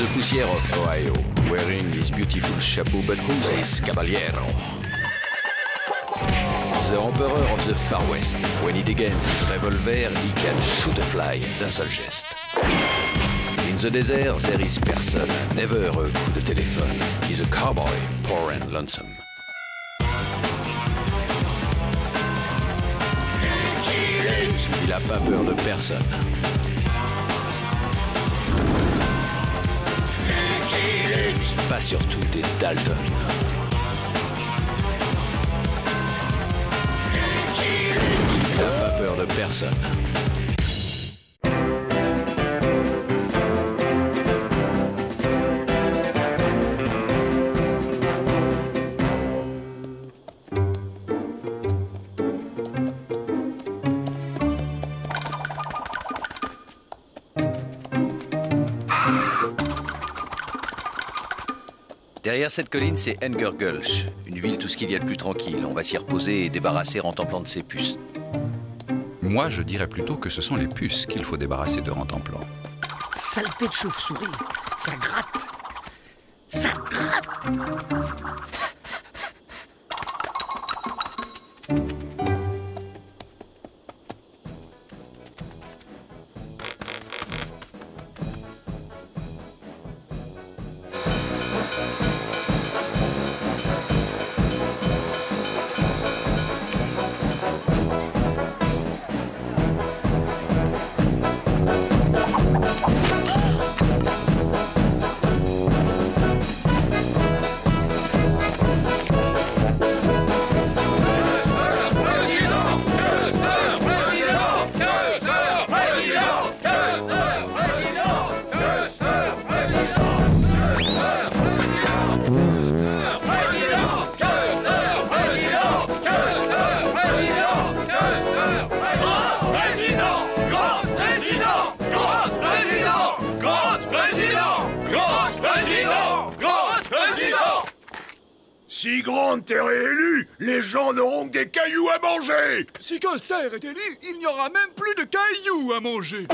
the poussière of Ohio, wearing his beautiful chapeau, but who's this caballero? The emperor of the Far West. When he degains his revolver, he can shoot a fly d'un seul geste. In the desert, there is person, never a coup de téléphone. He's a cowboy, poor and lonesome. Il a pas peur de personne. Pas surtout des Dalton. Il n'a pas peur de personne. Derrière cette colline, c'est Anger Gulch, une ville tout ce qu'il y a de plus tranquille. On va s'y reposer et débarrasser Rantanplan de ses puces. Moi, je dirais plutôt que ce sont les puces qu'il faut débarrasser de Rantanplan. Saleté de chauve-souris, ça gratte. Ça gratte. Si Grant est réélu, les gens n'auront que des cailloux à manger. Si Custer est élu, il n'y aura même plus de cailloux à manger.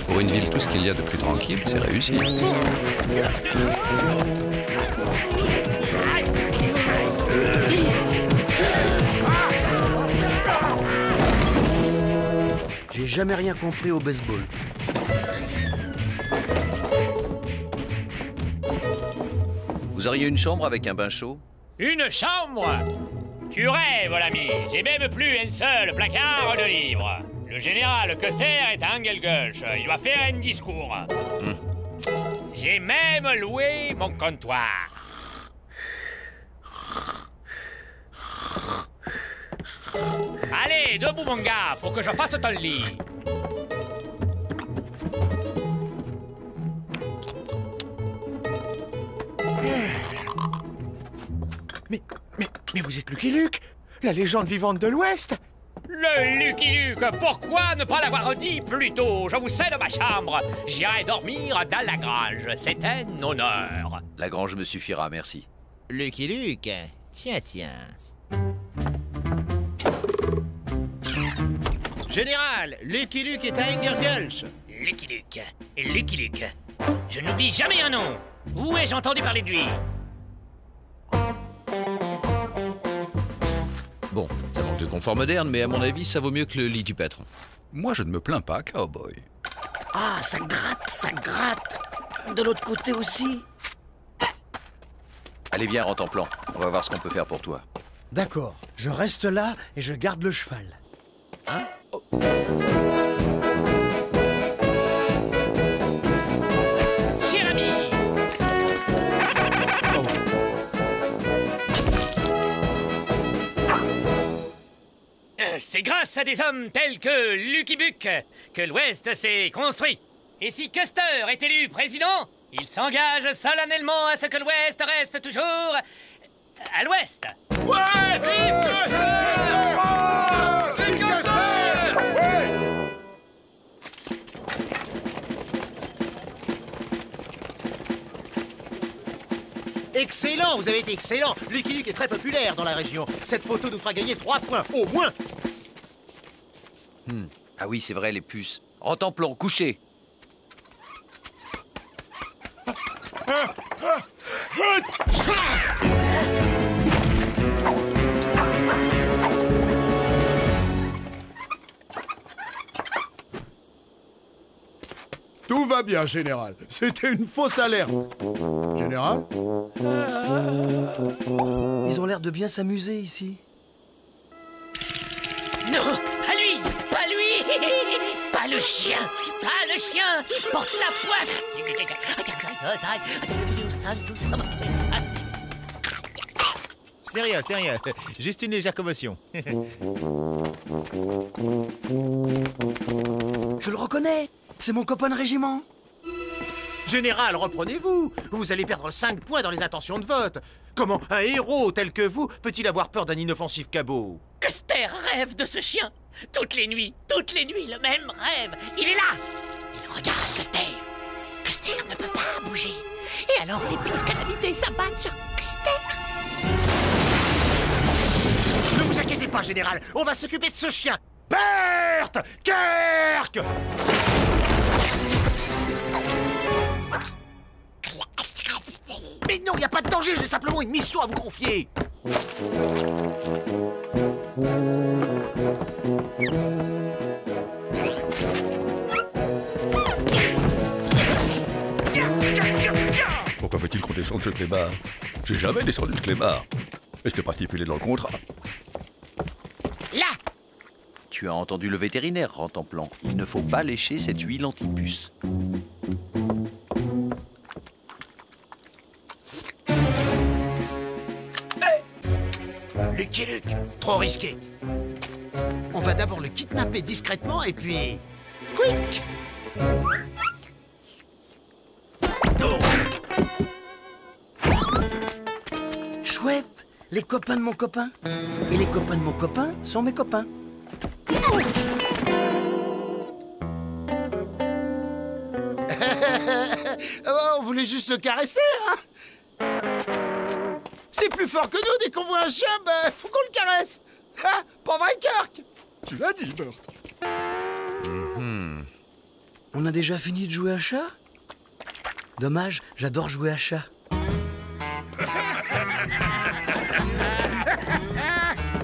Pour une ville, tout ce qu'il y a de plus tranquille, c'est réussi. J'ai jamais rien compris au baseball. Vous auriez une chambre avec un bain chaud? Une chambre? Tu rêves, l'ami. J'ai même plus un seul placard de livres. Le général Custer est à Engelgulch. Il doit faire un discours. J'ai même loué mon comptoir. Allez, debout, mon gars, pour que je fasse ton lit. Mais vous êtes Lucky Luke, la légende vivante de l'Ouest. Le Lucky Luke, pourquoi ne pas l'avoir dit plus tôt? Je vous cède ma chambre. J'irai dormir dans la grange. C'est un honneur. La grange me suffira, merci. Lucky Luke, tiens. Général, Lucky Luke est à Engelgulch. Lucky Luke. Je n'oublie jamais un nom. Où ai-je entendu parler de lui? Bon, ça manque de confort moderne, mais à mon avis, ça vaut mieux que le lit du patron. Moi, je ne me plains pas, cowboy. Ah, ça gratte. De l'autre côté aussi. Allez, viens, Rantanplan. On va voir ce qu'on peut faire pour toi. D'accord, je reste là et je garde le cheval. Hein? Oh. Cher ami! C'est grâce à des hommes tels que Lucky Luke que l'Ouest s'est construit. Et si Custer est élu président, il s'engage solennellement à ce que l'Ouest reste toujours à l'Ouest. Ouais, vive Custer! Vive Custer! Ouais. Excellent, vous avez été excellent. Lucky Luke est très populaire dans la région. Cette photo nous fera gagner 3 points, au moins. Ah oui, c'est vrai, les puces. Rentemplon, couché. Tout va bien, Général. C'était une fausse alerte. Général? Ils ont l'air de bien s'amuser ici. Non, à lui, pas lui, pas le chien, pas le chien, il porte la poisse. C'est rien. Juste une légère commotion. Je le reconnais. C'est mon copain de régiment. Général, reprenez-vous. Vous allez perdre 5 points dans les intentions de vote. Comment un héros tel que vous peut-il avoir peur d'un inoffensif cabot? Custer rêve de ce chien. Toutes les nuits, le même rêve. Il est là. Il regarde Custer. Custer ne peut pas bouger. Et alors les pires calamités s'abattent sur Custer. Ne vous inquiétez pas, Général. On va s'occuper de ce chien. Berthe! Kirk! Mais non, il n'y a pas de danger, j'ai simplement une mission à vous confier. Pourquoi faut-il qu'on descende ce clébard? J'ai jamais descendu ce clébard. Et c'était pas stipulé dans le contrat. Là. Tu as entendu le vétérinaire, Rentemplon. Il ne faut pas lécher cette huile anti-puce. Lucky Luke, trop risqué. On va d'abord le kidnapper discrètement et puis... Quick! Chouette, les copains de mon copain. Et les copains de mon copain sont mes copains. On voulait juste le caresser, hein? C'est plus fort que nous, dès qu'on voit un chien, faut qu'on le caresse. Hein? Pas vrai, Kirk? Tu l'as dit, Bert. On a déjà fini de jouer à chat? Dommage, j'adore jouer à chat.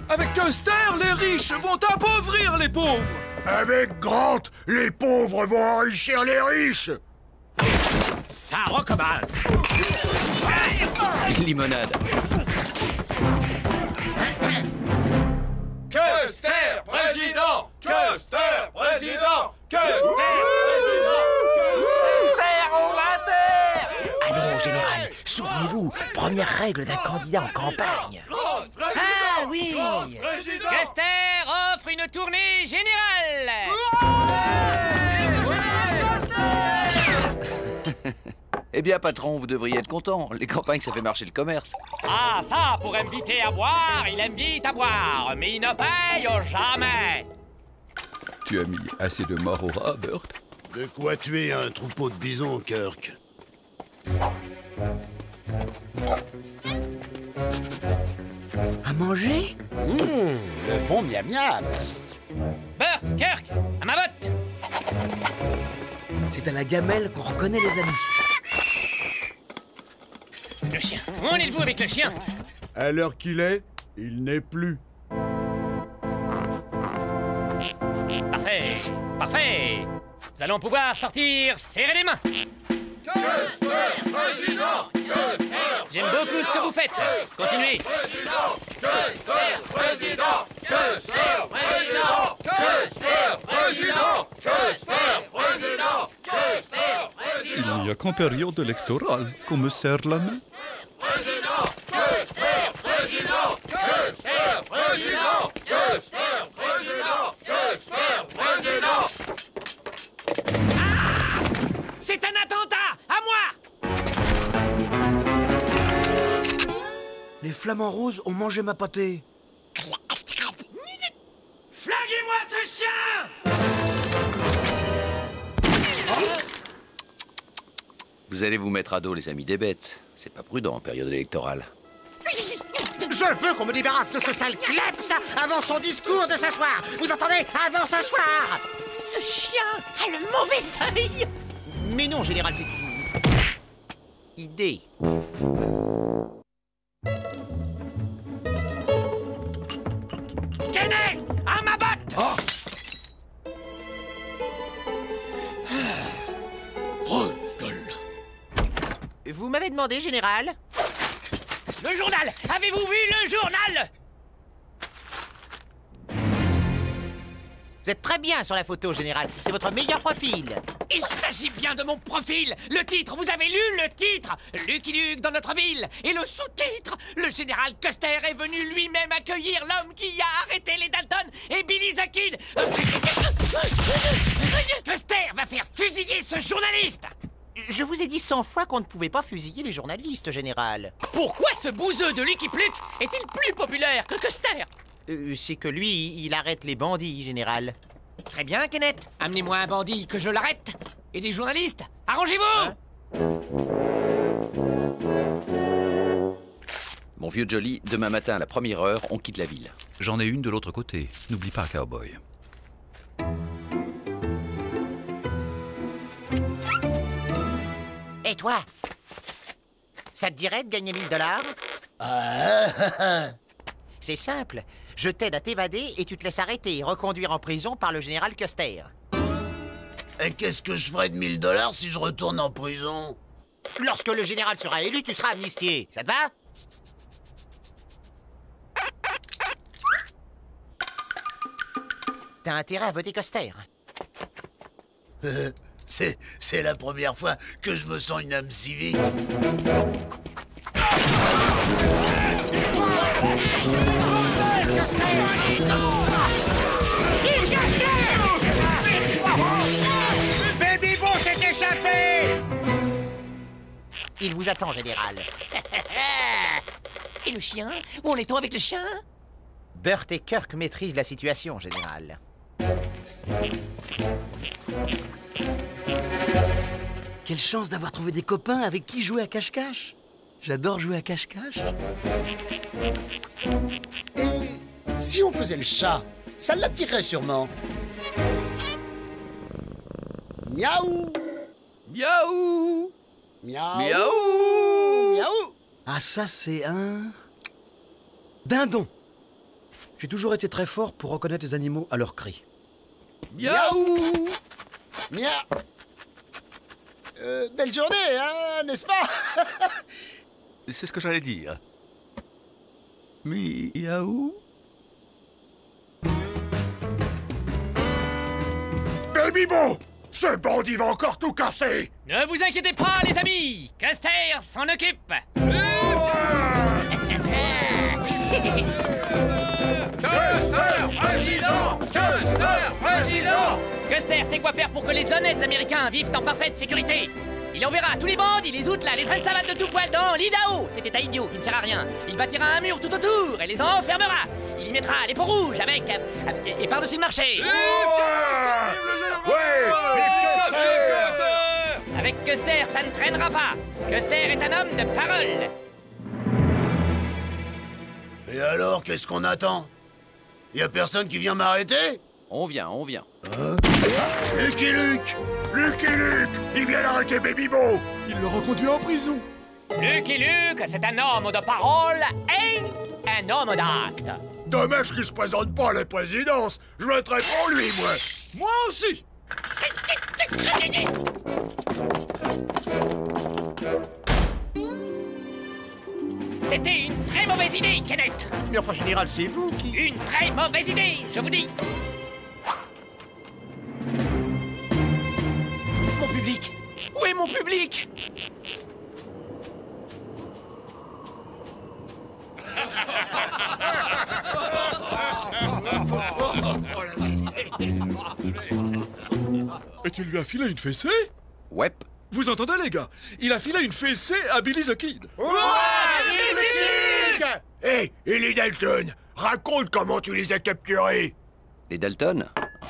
Avec Custer, les riches vont appauvrir les pauvres. Avec Grant, les pauvres vont enrichir les riches. Ça recommence. Limonade. Custer, président! Custer, président! Allons, Général, souvenez-vous, première règle d'un candidat en campagne. Ah oui. Custer offre une tournée générale. Eh bien, patron, vous devriez être content. Les campagnes, ça fait marcher le commerce. Ah, ça, pour inviter à boire, il invite à boire, mais il ne paye jamais. Tu as mis assez de morts au rat, Bert? De quoi tuer un troupeau de bisons, Kirk? À manger? Le bon miam-miam. Bert, Kirk, à ma botte. C'est à la gamelle qu'on reconnaît les amis. Le chien. Où en êtes-vous avec le chien? À l'heure qu'il est, il n'est plus. Parfait, parfait. Nous allons pouvoir sortir serrer les mains. Custer, président! J'aime beaucoup ce que vous faites. Continuez. Il n'y a qu'en période électorale qu'on me serre la main. C'est un attentat! À moi! Les flamants roses ont mangé ma pâtée. Flinguez-moi ce chien! Vous allez vous mettre à dos, les amis des bêtes. C'est pas prudent en période électorale. Je veux qu'on me débarrasse de ce sale kleps avant son discours de ce soir. Vous entendez? Avant ce soir. Ce chien a le mauvais œil. Mais non, général, c'est une idée. Kenneth, à ma botte. Vous m'avez demandé, général? Le journal. Avez-vous vu le journal? Vous êtes très bien sur la photo, général. C'est votre meilleur profil. Il s'agit bien de mon profil. Le titre, vous avez lu le titre? Lucky Luke dans notre ville. Et le sous-titre, le général Custer est venu lui-même accueillir l'homme qui a arrêté les Dalton et Billy the Kid. Custer va faire fusiller ce journaliste. Je vous ai dit 100 fois qu'on ne pouvait pas fusiller les journalistes, général. Pourquoi ce bouseux de Lucky Luke est-il plus populaire que Custer? C'est que lui, il arrête les bandits, général. Très bien, Kenneth. Amenez-moi un bandit que je l'arrête. Et des journalistes. Arrangez-vous. Mon vieux Jolly, demain matin à la première heure, on quitte la ville. J'en ai une de l'autre côté. N'oublie pas, cowboy. Et toi? Ça te dirait de gagner 1000 $? C'est simple. Je t'aide à t'évader et tu te laisses arrêter et reconduire en prison par le général Custer. Et qu'est-ce que je ferais de 1000 $ si je retourne en prison? Lorsque le général sera élu, tu seras amnistié. Ça te va? T'as intérêt à voter Custer. C'est la première fois que je me sens une âme civique. Baby Bo s'est échappé! Il vous attend, général. Et le chien? Où en est-on avec le chien? Burt et Kirk maîtrisent la situation, général. Quelle chance d'avoir trouvé des copains avec qui jouer à cache-cache. J'adore jouer à cache-cache. Et si on faisait le chat, ça l'attirerait sûrement. Miaou! Miaou! Miaou! Miaou! Miaou! Ah, ça, c'est un... dindon. J'ai toujours été très fort pour reconnaître les animaux à leurs cris. Miaou! Miaou! Belle journée, hein, n'est-ce pas? C'est ce que j'allais dire. Miaou? Baby Bo! Ce bandit va encore tout casser! Ne vous inquiétez pas, les amis! Custer s'en occupe! Custer sait quoi faire pour que les honnêtes Américains vivent en parfaite sécurité. Il enverra tous les bandits, les outlas, les trains de savate de tout poil dans l'Idaho, cet état idiot qui ne sert à rien. Il bâtira un mur tout autour et les enfermera. Il y mettra les pots rouges avec... et par-dessus le marché. Avec Custer, ça ne traînera pas. Custer est un homme de parole. Et alors, qu'est-ce qu'on attend? Y a personne qui vient m'arrêter? On vient, on vient. Lucky Luke! Lucky Luke! Il vient d'arrêter Baby Bo! Il le reconduit en prison. Lucky Luke, c'est un homme de parole et un homme d'acte. Dommage qu'il se présente pas à la présidence. Je voterai pour lui, moi. Moi aussi! C'était une très mauvaise idée, Kenneth. Mais enfin, général, c'est vous qui... Une très mauvaise idée, je vous dis. Mon public. Où est mon public? Et tu lui as filé une fessée? Ouais. Vous entendez, les gars? Il a filé une fessée à Billy the Kid. Hé, et les Dalton? Raconte comment tu les as capturés. Les Dalton?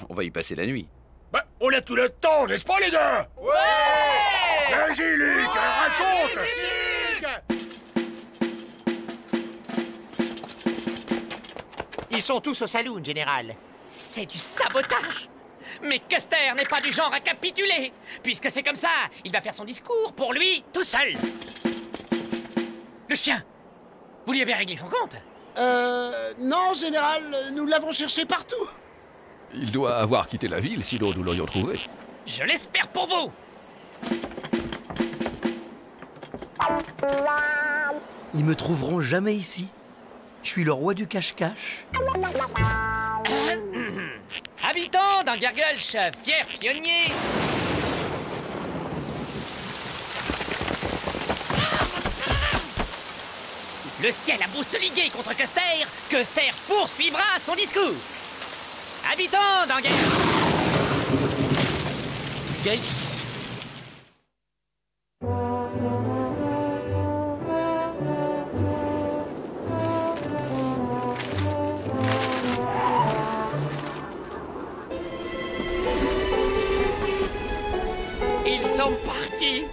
On va y passer la nuit. Bah, on a tout le temps, n'est-ce pas, les gars? Ouais! Vas-y, Luke, raconte! Ils sont tous au saloon, général. C'est du sabotage. Mais Custer n'est pas du genre à capituler. Puisque c'est comme ça, il va faire son discours pour lui, tout seul. Le chien, vous lui avez réglé son compte? Non, général, nous l'avons cherché partout. Il doit avoir quitté la ville, sinon nous l'aurions trouvé. Je l'espère pour vous. Ils me trouveront jamais ici. Je suis le roi du cache-cache. Habitants d'Angergulch, fiers pionniers. Le ciel a beau se liguer contre Custer, Custer poursuivra son discours. Habitants d'Angergulch. Ils sont partis.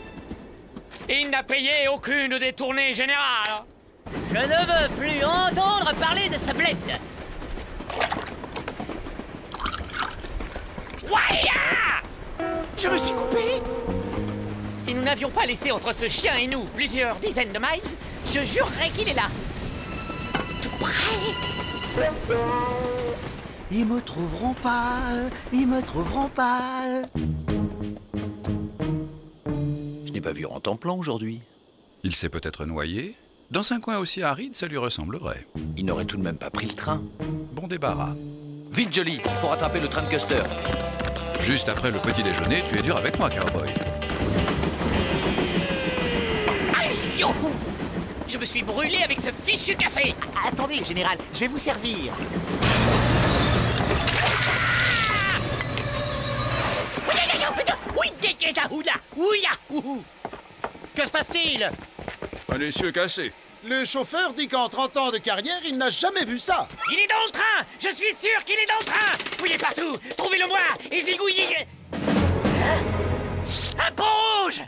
Il n'a payé aucune des tournées générales. Je ne veux plus entendre parler de ce bled. Waya! Je me suis coupé. Si nous n'avions pas laissé entre ce chien et nous plusieurs dizaines de miles, je jurerais qu'il est là. Tout près. Ils me trouveront pas, ils me trouveront pas. Je n'ai pas vu Rantanplan aujourd'hui. Il s'est peut-être noyé. Dans un coin aussi aride, ça lui ressemblerait. Il n'aurait tout de même pas pris le train. Bon débarras. Vite, Jolie, il faut rattraper le train de Custer. Juste après le petit déjeuner, tu es dur avec moi, cowboy. Aïe, youhou! Je me suis brûlé avec ce fichu café. Attendez, général, je vais vous servir. Que se passe-t-il? Un essieu cassé. Le chauffeur dit qu'en 30 ans de carrière, il n'a jamais vu ça. Il est dans le train. Je suis sûr qu'il est dans le train. Fouillez partout. Trouvez-le moi et zigouillez. Un pont rouge.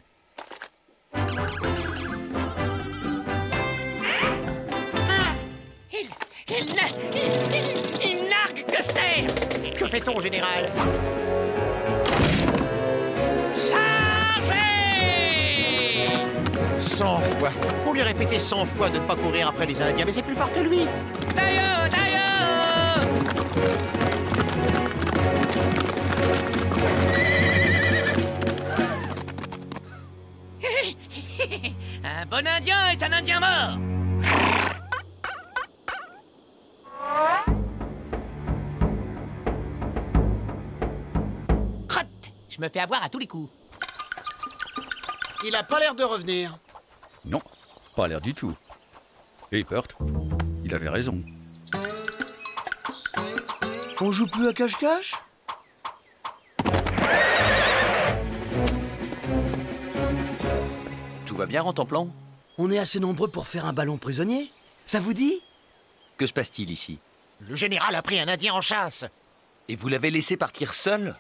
Il nargue Custer. Que fait-on, général? Chargez! 100 fois. Pour lui répéter 100 fois de ne pas courir après les Indiens, mais c'est plus fort que lui. Taillot, taillot! Un bon Indien est un Indien mort. Crotte! Je me fais avoir à tous les coups. Il a pas l'air de revenir. Non, pas l'air du tout. Et Burt, il avait raison. On joue plus à cache-cache? Tout va bien, Rantanplan? On est assez nombreux pour faire un ballon prisonnier. Ça vous dit? Que se passe-t-il ici? Le général a pris un Indien en chasse. Et vous l'avez laissé partir seul?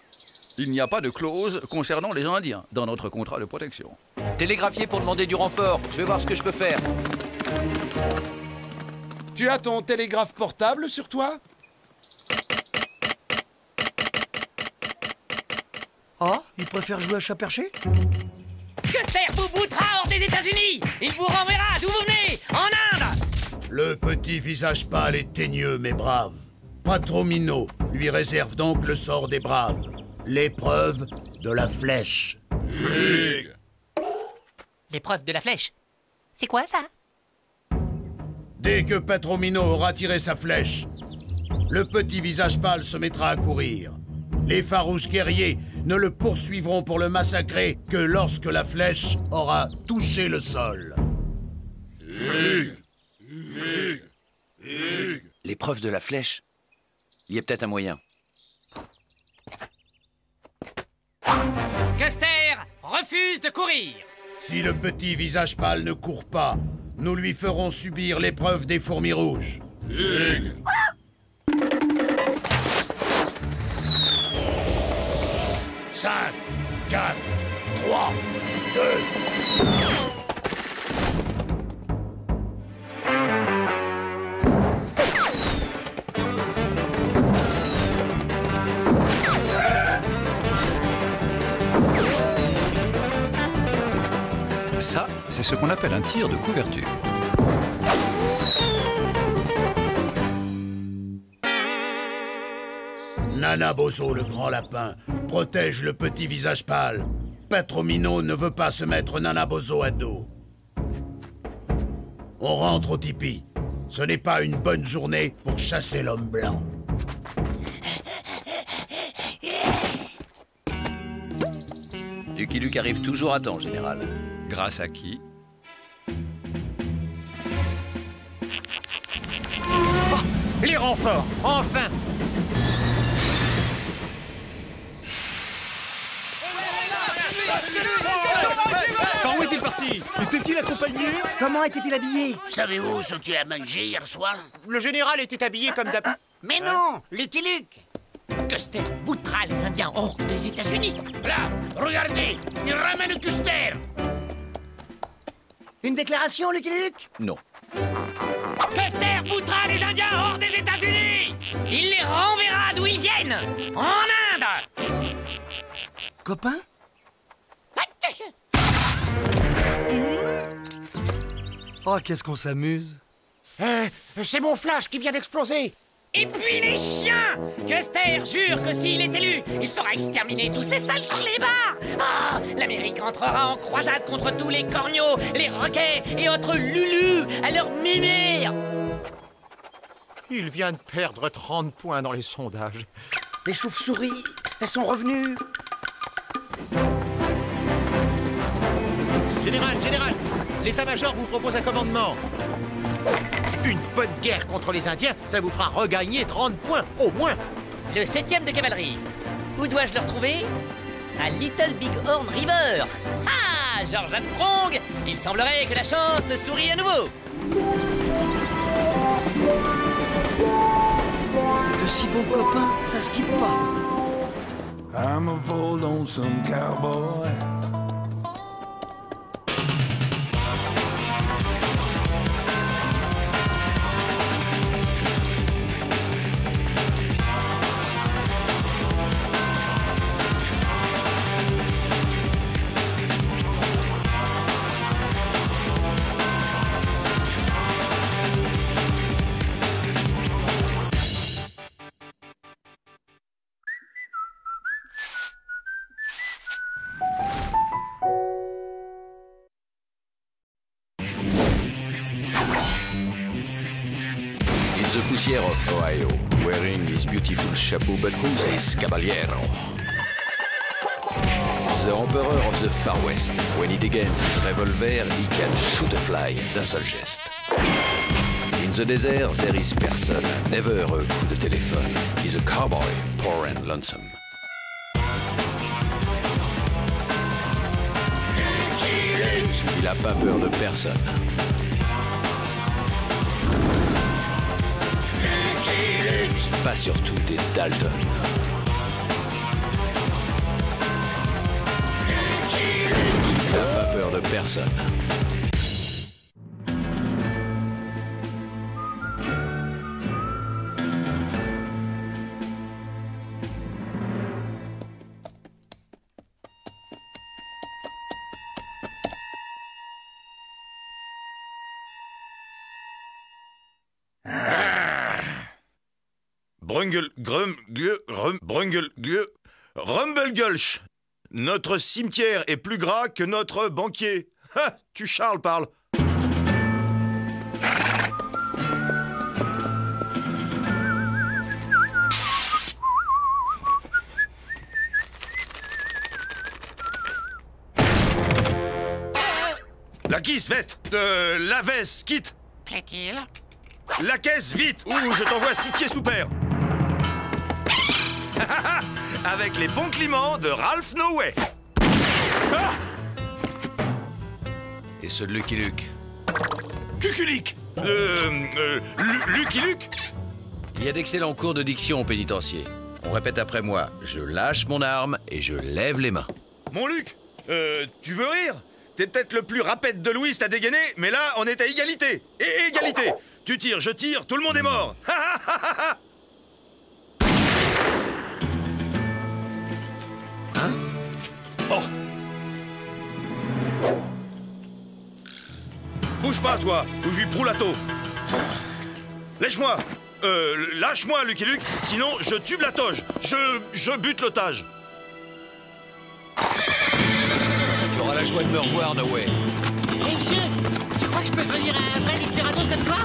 Il n'y a pas de clause concernant les Indiens dans notre contrat de protection. Télégraphiez pour demander du renfort. Je vais voir ce que je peux faire. Tu as ton télégraphe portable sur toi? Ah, il préfère jouer à chat perché? Custer vous boutera hors des États-Unis. Il vous renverra d'où vous venez, en Inde. Le petit visage pâle et teigneux, mais brave. Patromino lui réserve donc le sort des braves. L'épreuve de la flèche. L'épreuve de la flèche. C'est quoi ça? Dès que Patromino aura tiré sa flèche, le petit visage pâle se mettra à courir. Les farouches guerriers ne le poursuivront pour le massacrer que lorsque la flèche aura touché le sol. L'épreuve de la flèche. Il y a peut-être un moyen. Custer refuse de courir. Si le petit visage pâle ne court pas, nous lui ferons subir l'épreuve des fourmis rouges. 5, 4, 3, 2... C'est ce qu'on appelle un tir de couverture. Nana Bozo, le grand lapin, protège le petit visage pâle. Petromino ne veut pas se mettre Nana Bozo à dos. On rentre au tipi. Ce n'est pas une bonne journée pour chasser l'homme blanc. Lucky Luke arrive toujours à temps, général. Grâce à qui? Oh, les renforts, enfin! Par où est-il parti? Était-il accompagné? Comment était-il habillé? Savez-vous ce qu'il a mangé hier soir? Le général était habillé comme d'hab... Mais non, Lucky Luke! Custer boutera les Indiens hors des États-Unis. Là, regardez, il ramène Custer! Une déclaration, Lucky Luke? Non. Custer boutera les Indiens hors des États-Unis. Il les renverra d'où ils viennent, en Inde. Copain? Oh, qu'est-ce qu'on s'amuse. C'est mon flash qui vient d'exploser. Et puis les chiens! Custer jure que s'il est élu, il fera exterminer tous ces sales clébards! Ah! L'Amérique entrera en croisade contre tous les corneaux, les roquets et autres lulus à leur mimir! Il vient de perdre 30 points dans les sondages. Les chauves-souris, elles sont revenues. Général, l'état-major vous propose un commandement. Une bonne guerre contre les Indiens, ça vous fera regagner 30 points, au moins. Le 7e de cavalerie. Où dois-je le retrouver? À Little Bighorn River. Ah! George Armstrong! Il semblerait que la chance te sourie à nouveau. De si bons copains, ça se quitte pas. I'm a bold lonesome cowboy. The poussière of Ohio, wearing his beautiful chapeau, but who's this caballero? The Emperor of the Far West. When he degains his revolver, he can shoot a fly d'un seul geste. In the desert, there is person, never a coup de téléphone. He's a cowboy, poor and lonesome. Il a pas peur de personne. Pas surtout des Dalton. Il n'a pas peur de personne. Rumblegulch. Notre cimetière est plus gras que notre banquier. Ha, tu Charles parles. La quisse, vite. La veste, quitte. Plaît-il? La caisse, vite, ou je t'envoie citier sous père. Avec les bons climents de Ralph Noway. Ah, Et ceux de Lucky Luke. Cuculic. Lucky Luke. Il y a d'excellents cours de diction au pénitencier. On répète après moi. Je lâche mon arme et je lève les mains. Mon Luc, tu veux rire? T'es peut-être le plus rapide de Louis à dégainer, mais là, on est à égalité. Et égalité. Tu tires, je tire, tout le monde est mort. Hein? Oh. bouge pas, toi, ou je lui prou la taux. Lâche-moi. Lâche-moi, Lucky Luke, sinon je tube la toge. Je bute l'otage. Tu auras la joie de me revoir, No Way. Hé, monsieur, tu crois que je peux devenir un vrai Desperados comme toi?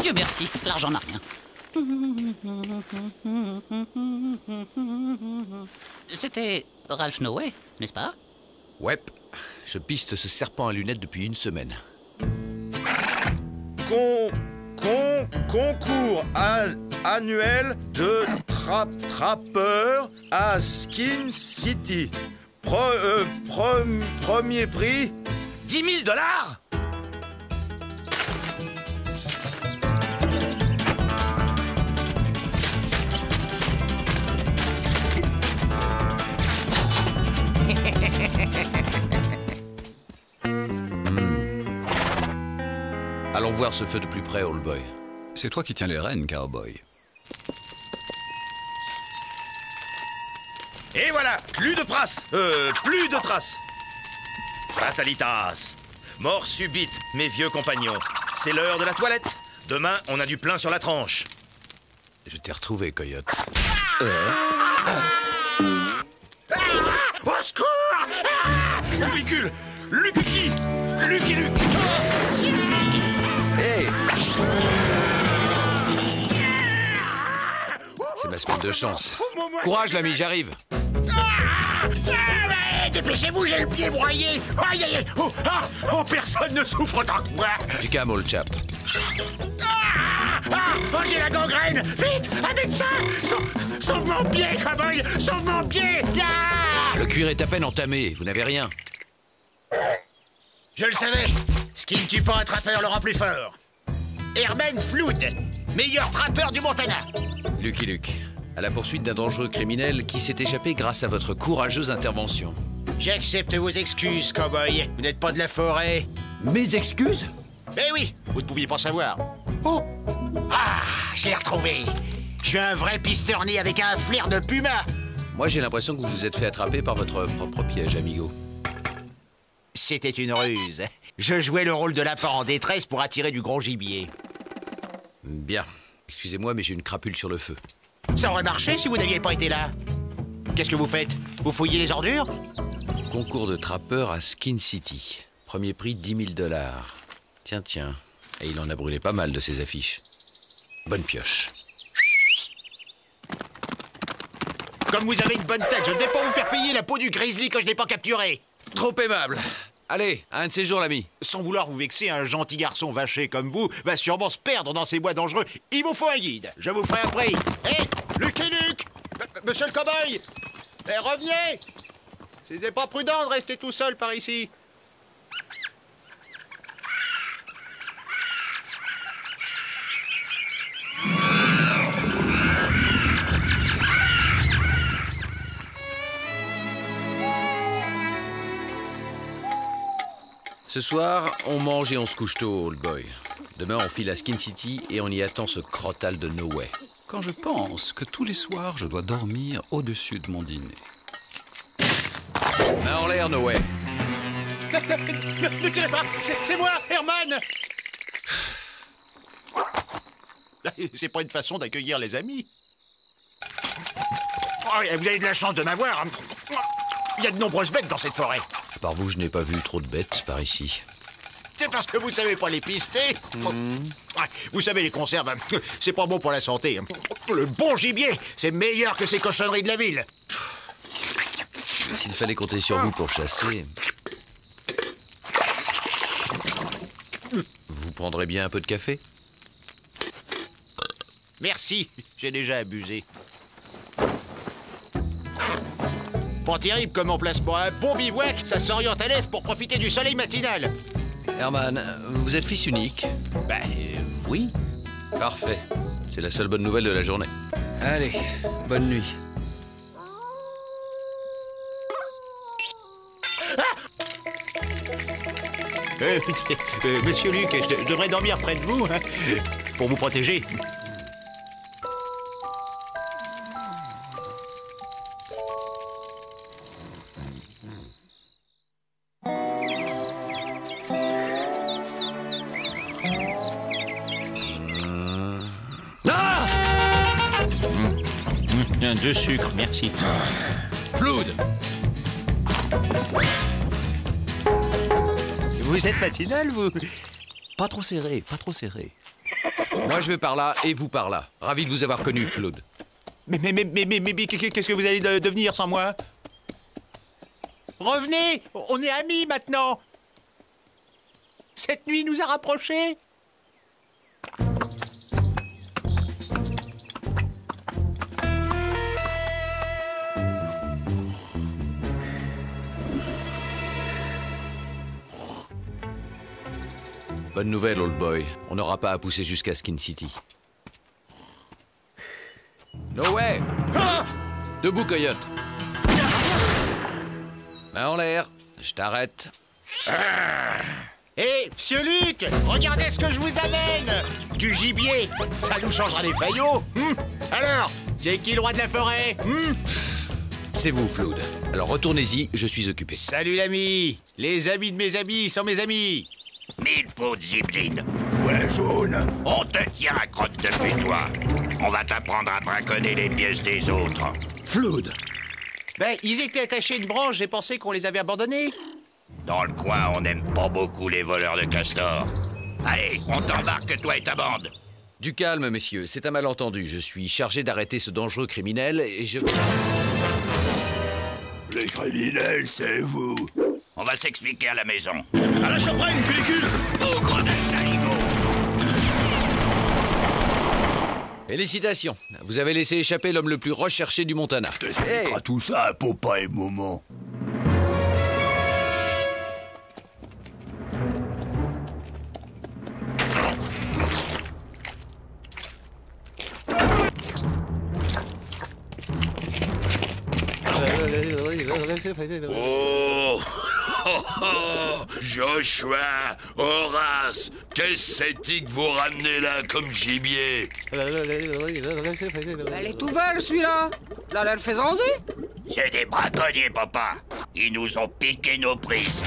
Dieu merci, l'argent n'a rien. C'était Ralph No Way, n'est-ce pas? Ouais, je piste ce serpent à lunettes depuis une semaine. Concours annuel de trappeurs à Skin City. Premier prix, 10 000 $. Allons voir ce feu de plus près, old boy. C'est toi qui tiens les rênes, cowboy. Et voilà, plus de traces. Plus de traces. Fatalitas. Mort subite, mes vieux compagnons. C'est l'heure de la toilette. Demain, on a du plein sur la tranche. Je t'ai retrouvé, Coyote. Au secours! Ridicule! Lucky! Lucky Luke! Hey! C'est ma semaine de chance. Courage, l'ami, j'arrive. Dépêchez-vous, j'ai le pied broyé! Aïe, aïe, aïe! Oh, personne ne souffre autant que moi! Du calme, old chap. Oh, j'ai la gangrène! Vite, un médecin! Sauve mon pied, cowboy! Sauve mon pied! Le cuir est à peine entamé, vous n'avez rien. Je le savais. Ce qui ne tue pas un trappeur le rend plus fort. Herman Flood, meilleur trappeur du Montana. Lucky Luke, à la poursuite d'un dangereux criminel qui s'est échappé grâce à votre courageuse intervention. J'accepte vos excuses, cowboy. Vous n'êtes pas de la forêt. Mes excuses? Eh oui, vous ne pouviez pas savoir. Oh! Ah, je l'ai retrouvé. Je suis un vrai pisteur né avec un flair de puma. Moi, j'ai l'impression que vous vous êtes fait attraper par votre propre piège, amigo. C'était une ruse. Je jouais le rôle de lapin en détresse pour attirer du gros gibier. Bien. Excusez-moi, mais j'ai une crapule sur le feu. Ça aurait marché si vous n'aviez pas été là. Qu'est-ce que vous faites? Vous fouillez les ordures? Concours de trappeurs à Skin City. Premier prix, 10 000 $. Tiens, tiens. Et il en a brûlé pas mal de ses affiches. Bonne pioche. Comme vous avez une bonne tête, je ne vais pas vous faire payer la peau du grizzly que je n'ai pas capturé. Trop aimable. Allez, à un de ces jours, l'ami. Sans vouloir vous vexer, un gentil garçon vaché comme vous va sûrement se perdre dans ces bois dangereux. Il vous faut un guide. Je vous ferai un prix. Hé, Lucky Luke! Monsieur le cow-boy! Revenez! C'est pas prudent de rester tout seul par ici. Ce soir, on mange et on se couche tôt, old boy. Demain, on file à Skin City et on y attend ce crotal de No Way. Quand je pense que tous les soirs, je dois dormir au-dessus de mon dîner. Main en l'air, No Way. Ne tirez pas! C'est moi, Herman! C'est pas une façon d'accueillir les amis. Oh, vous avez de la chance de m'avoir. Il y a de nombreuses bêtes dans cette forêt. Par vous, je n'ai pas vu trop de bêtes par ici. C'est parce que vous ne savez pas les pister. Vous savez, les conserves, c'est pas bon pour la santé. Le bon gibier, c'est meilleur que ces cochonneries de la ville. S'il fallait compter sur vous pour chasser... Vous prendrez bien un peu de café? Merci, j'ai déjà abusé. Pas terrible comme emplacement. Un bon bivouac, ça s'oriente à l'est pour profiter du soleil matinal. Herman, vous êtes fils unique? Bah, oui. Parfait. C'est la seule bonne nouvelle de la journée. Allez, bonne nuit. Monsieur Luc, je devrais dormir près de vous, hein, pour vous protéger. 2 sucres, merci. Flood! Vous êtes matinal, vous? Pas trop serré, pas trop serré. Moi, je vais par là et vous par là. Ravi de vous avoir connu, Flood. Mais qu'est-ce que vous allez devenir sans moi? Revenez! On est amis maintenant! Cette nuit nous a rapprochés! Bonne nouvelle, old boy. On n'aura pas à pousser jusqu'à Skin City. No way! Ah! Debout, coyote. Main en l'air. Je t'arrête. Hé, monsieur Luc, regardez ce que je vous amène! Du gibier! Ça nous changera les faillots! Alors, c'est qui le roi de la forêt? C'est vous, Flood. Alors retournez-y, je suis occupé. Salut l'ami! Les amis de mes amis sont mes amis! 1000 fautes, Zibeline. Foie jaune, on te tient à crotte de pétois. On va t'apprendre à braconner les pièces des autres. Flood! Ben, ils étaient attachés à une branche, j'ai pensé qu'on les avait abandonnés. Dans le coin, on n'aime pas beaucoup les voleurs de castors. Allez, on t'embarque, toi et ta bande. Du calme, messieurs, c'est un malentendu. Je suis chargé d'arrêter ce dangereux criminel et je... Les criminels, c'est vous. On va s'expliquer à la maison. À la champagne, culicule! Bougre de saligo! Félicitations, vous avez laissé échapper l'homme le plus recherché du Montana. T'expliqueras tout ça à Papa et Maman. Oh! Joshua, Horace, qu'est-ce que c'est que vous ramenez là comme gibier? Elle est tout vol, celui-là. Là, elle fait zandu. C'est des braconniers, papa. Ils nous ont piqué nos prises.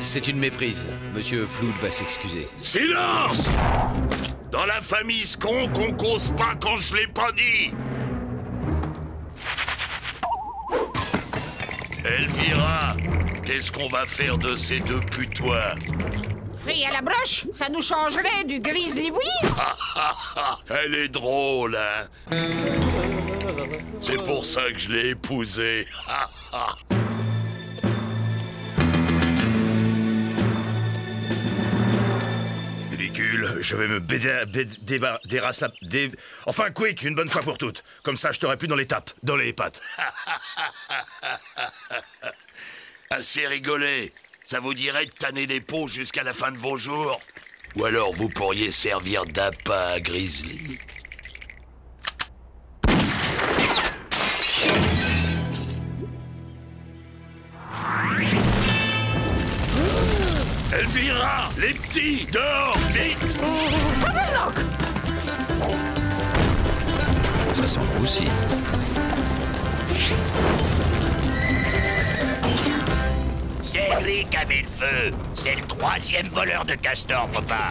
C'est une méprise. Monsieur Flood va s'excuser. Silence! Dans la famille Skunk, on cause pas quand je l'ai pas dit. Elvira, qu'est-ce qu'on va faire de ces deux putois? Frit à la broche, ça nous changerait du grizzly bouilli. Elle est drôle, hein? C'est pour ça que je l'ai épousée. Ridicule, je vais me Enfin, quick, une bonne fois pour toutes. Comme ça, je t'aurai plus dans les tapes, dans les pattes. Assez rigolé. Ça vous dirait de tanner les peaux jusqu'à la fin de vos jours? Ou alors vous pourriez servir d'appât à Grizzly. Elvira, les petits, dehors, vite! Ça sent bon aussi. C'est lui qui a mis le feu. C'est le 3e voleur de castor, papa.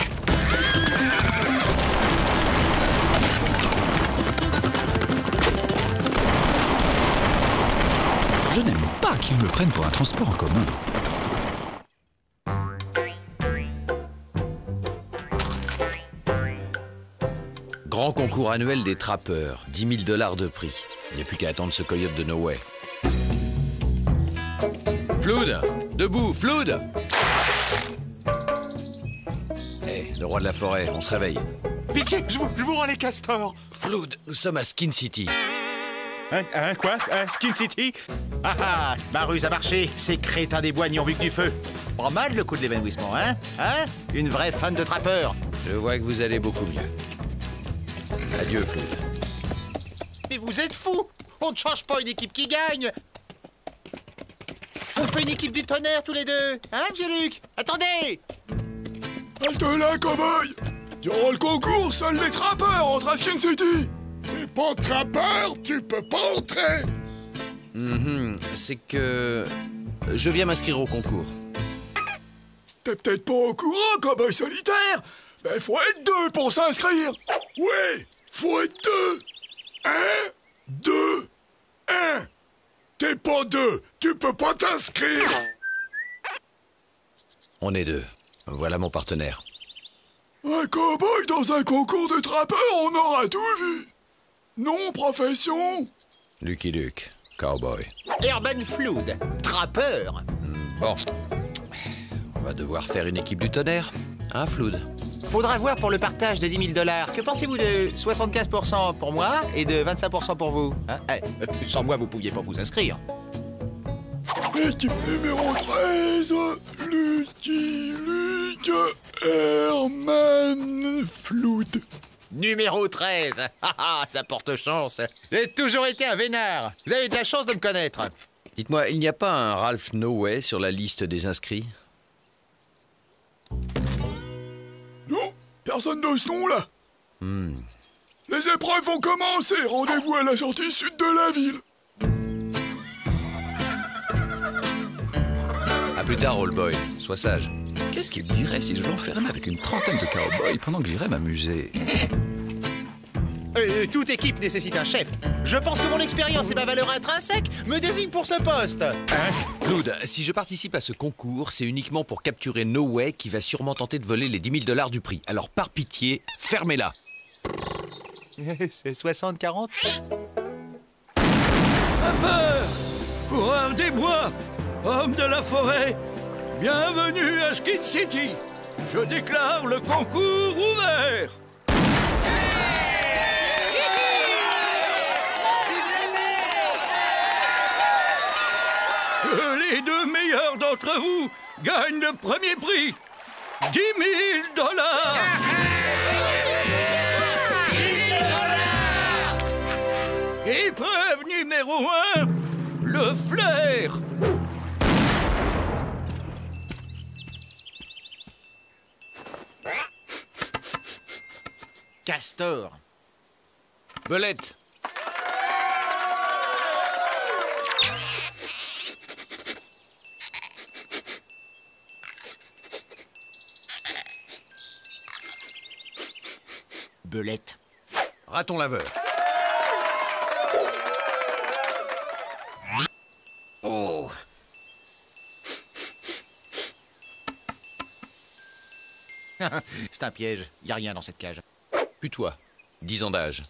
Je n'aime pas qu'ils me prennent pour un transport en commun. Grand concours annuel des trappeurs. 10 000 $ de prix. Il n'y a plus qu'à attendre ce coyote de No Way. Flood! Debout, Flood! Hé, le roi de la forêt, on se réveille. Pitié, je vous rends les castors. Flood, nous sommes à Skin City. Quoi? Skin City? Ah, ma ruse a marché. Ces crétins des bois n'y ont vu que du feu. Pas mal le coup de l'évanouissement, hein? Une vraie fan de trappeur. Je vois que vous allez beaucoup mieux. Adieu, Flood. Mais vous êtes fous! On ne change pas une équipe qui gagne! On fait une équipe du tonnerre tous les deux! Hein, monsieur Luc? Attendez! Halte là, cowboy! Durant le concours, seuls les trappeurs entrent à Skin City! T'es pas trappeur, tu peux pas entrer! C'est que... je viens m'inscrire au concours. T'es peut-être pas au courant, cowboy solitaire! Mais faut être 2 pour s'inscrire! Ouais! Faut être 2! Hein? 2, 1. T'es pas 2, tu peux pas t'inscrire. On est 2. Voilà mon partenaire. Un cow-boy dans un concours de trappeurs, on aura tout vu. Nom, profession? Lucky Luke, cowboy. Urban Flood, trappeur. Bon. On va devoir faire une équipe du tonnerre. Hein, Flood? Faudra voir pour le partage de 10 000 $. Que pensez-vous de 75% pour moi et de 25% pour vous, hein? Sans moi, vous pouviez pas vous inscrire. Équipe numéro 13, Lucky Luke, Herman Flood. Numéro 13. Ça porte chance. J'ai toujours été un vénard. Vous avez de la chance de me connaître. Dites-moi, il n'y a pas un Ralph No Way sur la liste des inscrits? Non, personne de ce nom-là. Les épreuves vont commencer. Rendez-vous à la sortie sud de la ville. À plus tard, old boy. Sois sage. Qu'est-ce qu'il me dirait si je l'enfermais avec une trentaine de cowboys pendant que j'irais m'amuser? Toute équipe nécessite un chef. Je pense que mon expérience et ma valeur intrinsèque me désignent pour ce poste. Flood, si je participe à ce concours, c'est uniquement pour capturer No Way qui va sûrement tenter de voler les 10 000 $ du prix. Alors par pitié, fermez-la. C'est 60-40. Trappeur, coureur des bois, homme de la forêt, bienvenue à Skin City. Je déclare le concours ouvert. Les 2 meilleurs d'entre vous gagnent le premier prix. 10 000 $. Épreuve numéro 1, le flair. Castor. Belette. Belette. Raton laveur. Oh. C'est un piège. Y a rien dans cette cage. Puis toi, 10 ans d'âge.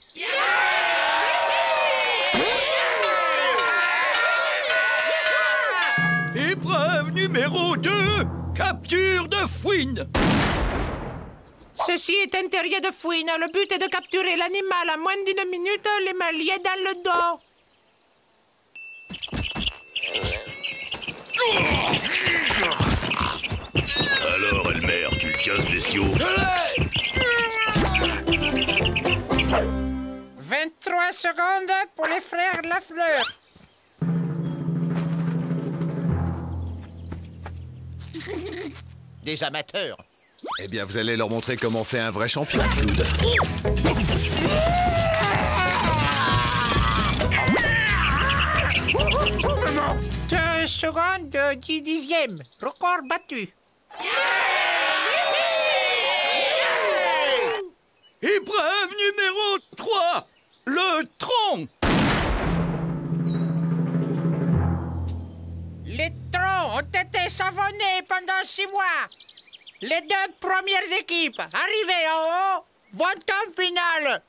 Épreuve numéro 2, capture de fouine. Ceci est un terrier de fouine. Le but est de capturer l'animal en moins d'1 minute, les mains liées dans le dos. Alors, Elmer, tu le tiens, ce bestiau? 23 secondes pour les frères Lafleur. Des amateurs. Eh bien, vous allez leur montrer comment on fait un vrai champion, Flood. 2 secondes, 10 dixièmes. Record battu. Épreuve numéro 3, le tronc. Les troncs ont été savonnés pendant 6 mois. Les 2 premières équipes arrivées en haut vont en finale.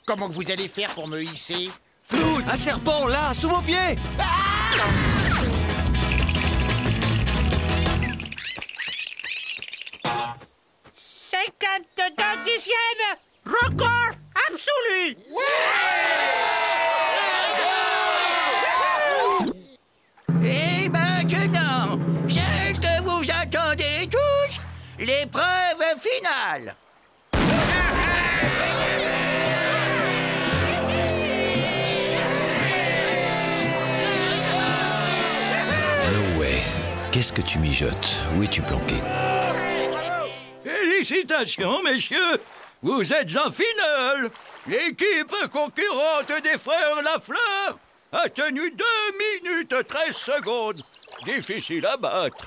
Comment vous allez faire pour me hisser? Flood, un serpent, là, sous vos pieds. Ah 52 dixièmes, record absolu. Et maintenant, celle que vous attendez tous, l'épreuve finale. No Way. Qu'est-ce que tu mijotes? Où es-tu planqué? Félicitations, messieurs. Vous êtes en finale. L'équipe concurrente des frères Lafleur a tenu 2 minutes 13 secondes. Difficile à battre.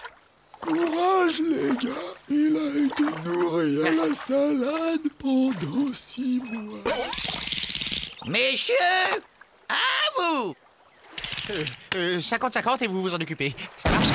Courage, les gars. Il a été nourri à la salade pendant 6 mois. Messieurs, à vous 50-50 et vous vous en occupez. Ça marche?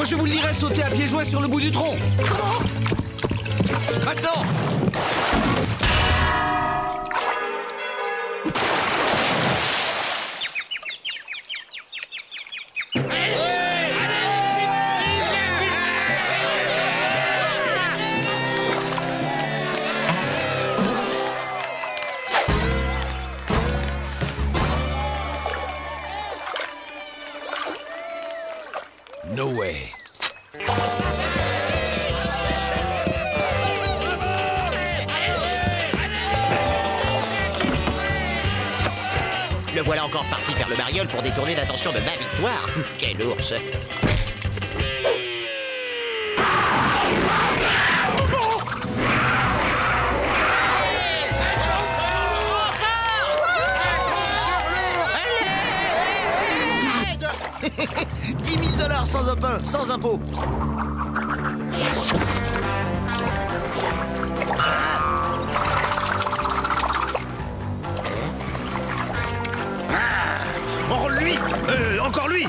Je vous le dirai, sauter à pieds joints sur le bout du tronc. Maintenant. No way. Le voilà encore parti faire le mariole pour détourner l'attention de ma victoire. Quel ours! $10 000 sans impôt. Lui encore lui.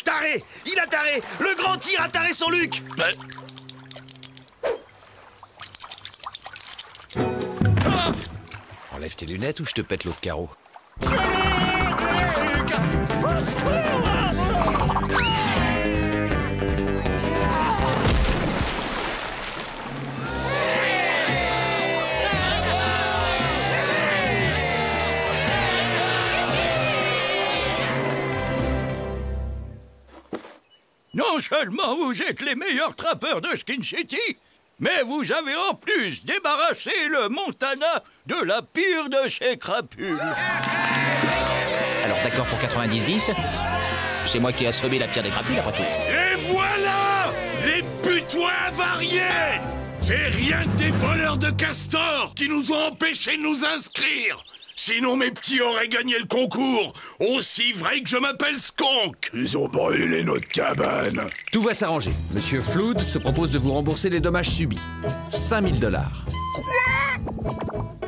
Taré. Il a taré. Le grand tir a taré son Luc. Enlève tes lunettes ou je te pète l'autre carreau. Non seulement vous êtes les meilleurs trappeurs de Skin City, mais vous avez en plus débarrassé le Montana de la pire de ses crapules. Alors d'accord pour 90-10? C'est moi qui ai assommé la pire des crapules après tout. Et voilà! Les putois avariés! C'est rien que des voleurs de castors qui nous ont empêchés de nous inscrire! Sinon mes petits auraient gagné le concours, aussi vrai que je m'appelle Skonk. Ils ont brûlé notre cabane. Tout va s'arranger. Monsieur Flood se propose de vous rembourser les dommages subis. $5 000.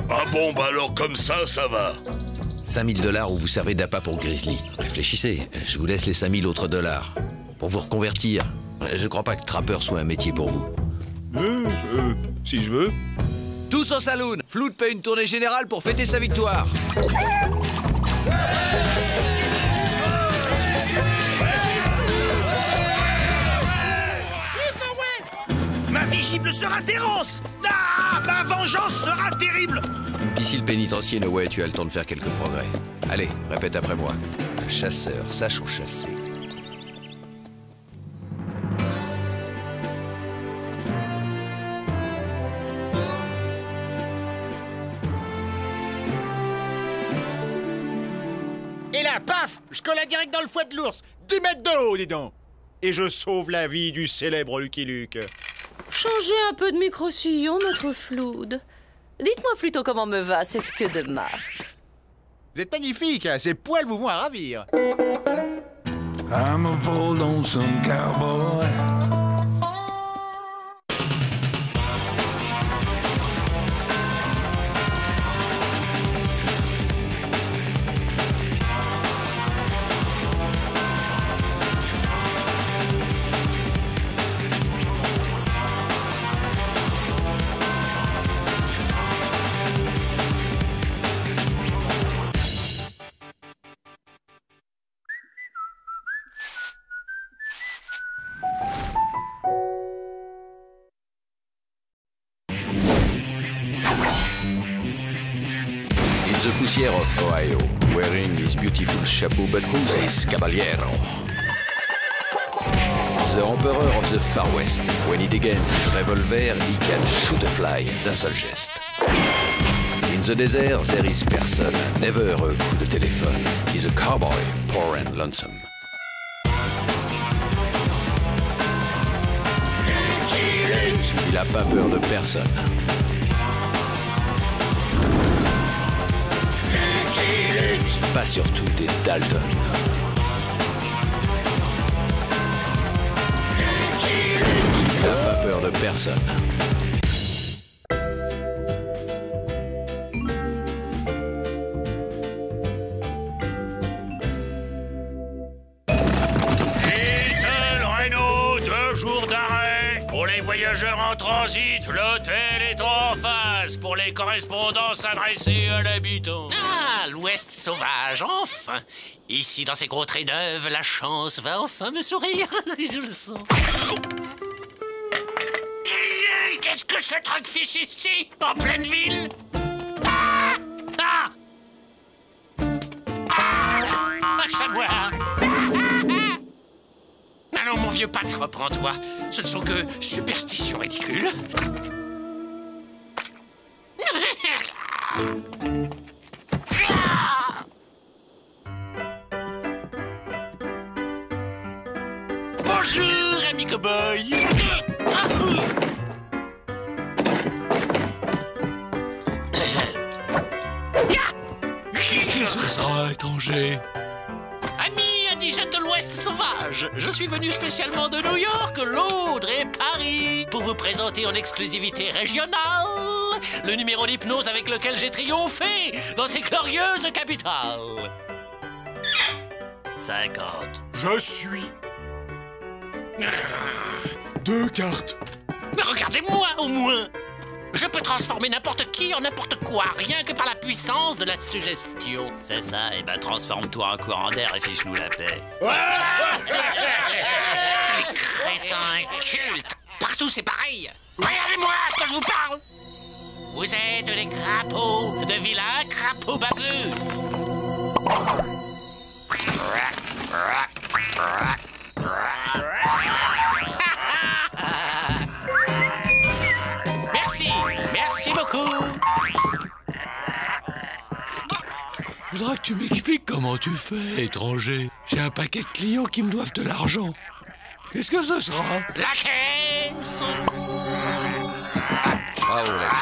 Ah bon, bah alors comme ça va. $5 000 où vous servez d'appât pour Grizzly. Réfléchissez, je vous laisse les 5 000 autres dollars. Pour vous reconvertir. Je crois pas que trappeur soit un métier pour vous. Si je veux. Tous au saloon. Flood paie une tournée générale pour fêter sa victoire. Ma visible sera Terrence. Ah, ma vengeance sera terrible. D'ici le pénitencier, Noé, tu as le temps de faire quelques progrès. Allez, répète après moi. Un chasseur sache en chasser. Et là, paf, je colle direct dans le foie de l'ours. 10 mètres de haut, dis donc. Et je sauve la vie du célèbre Lucky Luke. Changez un peu de micro-sillon, notre Flood. Dites-moi plutôt comment me va cette queue de marque. Vous êtes magnifique, hein, ces poils vous vont à ravir. I'm a bold lonesome cowboy. justicier of Ohio, wearing his beautiful chapeau, but who's this caballero? The Emperor of the Far West. When he degains his revolver, he can shoot a fly d'un seul geste. In the desert, there is person, never a coup de téléphone. He's a cowboy, poor and lonesome. Il a pas peur de personne. Pas surtout des Dalton. Il n'a pas peur de personne. Little Reno, 2 jours d'arrêt. Pour les voyageurs en transit, l'hôtel est en face. Pour les correspondances adressées à l'habitant. Ah, l'Ouest sauvage, enfin. Ici, dans ces contrées neuves, la chance va enfin me sourire. Je le sens. Qu'est-ce que ce truc fiche ici, en pleine ville? Ah! Ah! Un chamois. Ah non, mon vieux pâtre, reprends-toi. Ce ne sont que superstitions ridicules. Bonjour, ami cow-boy. Qu'est-ce que ce sera, étranger? Ami indigène de l'Ouest sauvage, je suis venu spécialement de New York, Londres et Paris pour vous présenter en exclusivité régionale le numéro d'hypnose avec lequel j'ai triomphé dans ces glorieuses capitales. 50. Je suis... 2 cartes. Mais regardez-moi au moins. Je peux transformer n'importe qui en n'importe quoi, rien que par la puissance de la suggestion. C'est ça, et ben transforme-toi en courant d'air et fiche-nous la paix. Les crétins incultes. Partout c'est pareil. Regardez-moi quand je vous parle. Vous êtes les crapauds de vilains crapauds babus. Merci beaucoup. Faudra que tu m'expliques comment tu fais, étranger. J'ai un paquet de clients qui me doivent de l'argent. Qu'est-ce que ce sera? La caisse. Bravo, l'ami.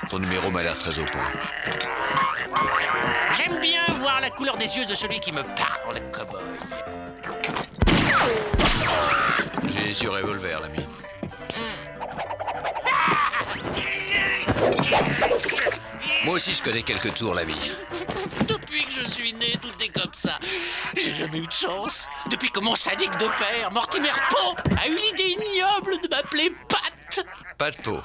Ton numéro m'a l'air très au point. J'aime bien voir la couleur des yeux de celui qui me parle, cow-boy. J'ai les yeux revolver, l'ami. Moi aussi, je connais quelques tours, l'ami. Depuis que je suis né, tout est comme ça. J'ai jamais eu de chance. Depuis que mon sadique de père, Mortimer Poe, a eu l'idée ignoble de m'appeler Pat. Pas de peau.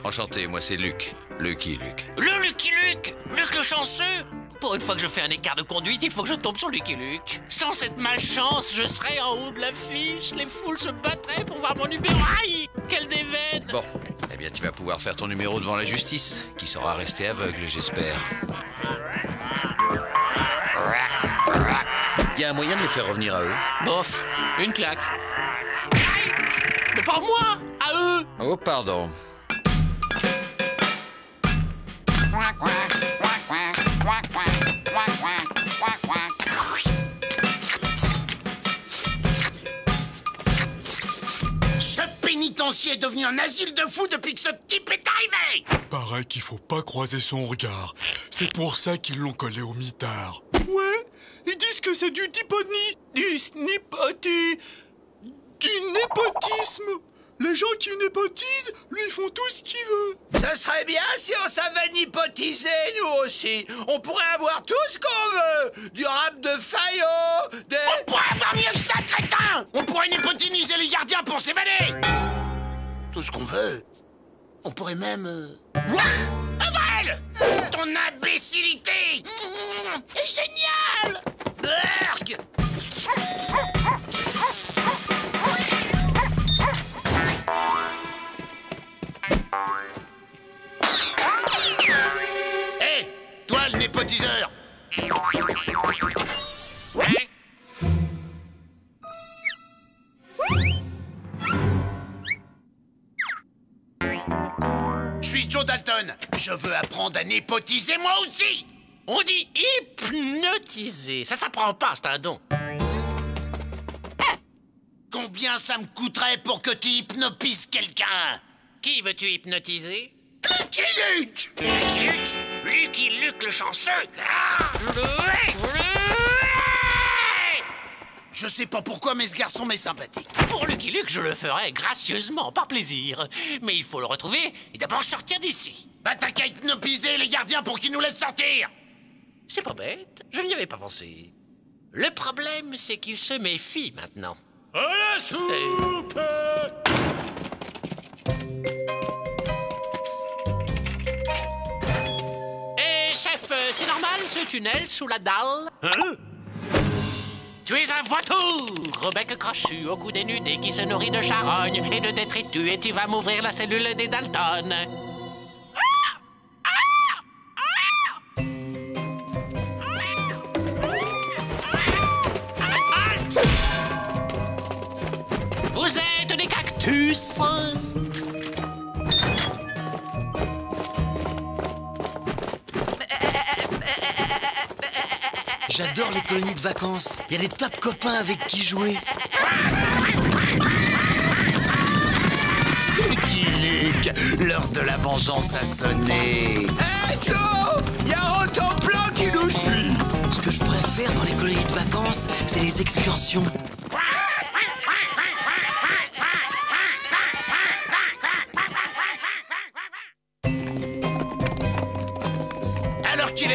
Enchanté, moi c'est Luc. Lucky Luke. Le Lucky Luke. Luc le chanceux. Pour une fois que je fais un écart de conduite, il faut que je tombe sur Lucky Luke. Sans cette malchance, je serais en haut de l'affiche. Les foules se battraient pour voir mon numéro. Aïe, quelle déveine. Bon, eh bien tu vas pouvoir faire ton numéro devant la justice, qui sera resté aveugle, j'espère. Il y a un moyen de les faire revenir à eux? Bof, une claque. Aïe, mais pas moi, à eux. Oh, pardon. Ce pénitencier est devenu un asile de fous depuis que ce type est arrivé. Paraît qu'il faut pas croiser son regard. C'est pour ça qu'ils l'ont collé au mitard. Ouais, ils disent que c'est du népotisme. Les gens qui népotisent, lui font tout ce qu'il veut. Ça serait bien si on savait népotiser, nous aussi. On pourrait avoir tout ce qu'on veut. Du rap de Fayot, des... On pourrait avoir mieux que ça, crétin. On pourrait népotiniser les gardiens pour s'évader. Tout ce qu'on veut. On pourrait même... Avril, ton imbécilité est génial. Berk. Hé, toi le népotiseur, Dalton. Je veux apprendre à népotiser moi aussi. On dit hypnotiser. Ça s'apprend pas, c'est un don. Combien ça me coûterait pour que tu hypnotises quelqu'un? Qui veux-tu hypnotiser? Lucky Luke! Lucky Luke? Lucky Luke le chanceux? Je sais pas pourquoi, mais ce garçon m'est sympathique. Pour Lucky Luke, je le ferai gracieusement, par plaisir. Mais il faut le retrouver et d'abord sortir d'ici. Bah t'as qu'à hypnotiser les gardiens pour qu'ils nous laissent sortir. C'est pas bête, je n'y avais pas pensé. Le problème, c'est qu'il se méfie maintenant. À la soupe! Chef, c'est normal ce tunnel sous la dalle? Hein? Tu es un vautour, au bec crochu, au cou dénudé, qui se nourrit de charognes et de détritus, et tu vas m'ouvrir la cellule des Dalton. Vous êtes des cactus. J'adore les colonies de vacances. Il y a des tas de copains avec qui jouer. Lucky Luke, l'heure de la vengeance a sonné. Hey Joe, il y a un Rotoplan qui nous suit. Ce que je préfère dans les colonies de vacances, c'est les excursions.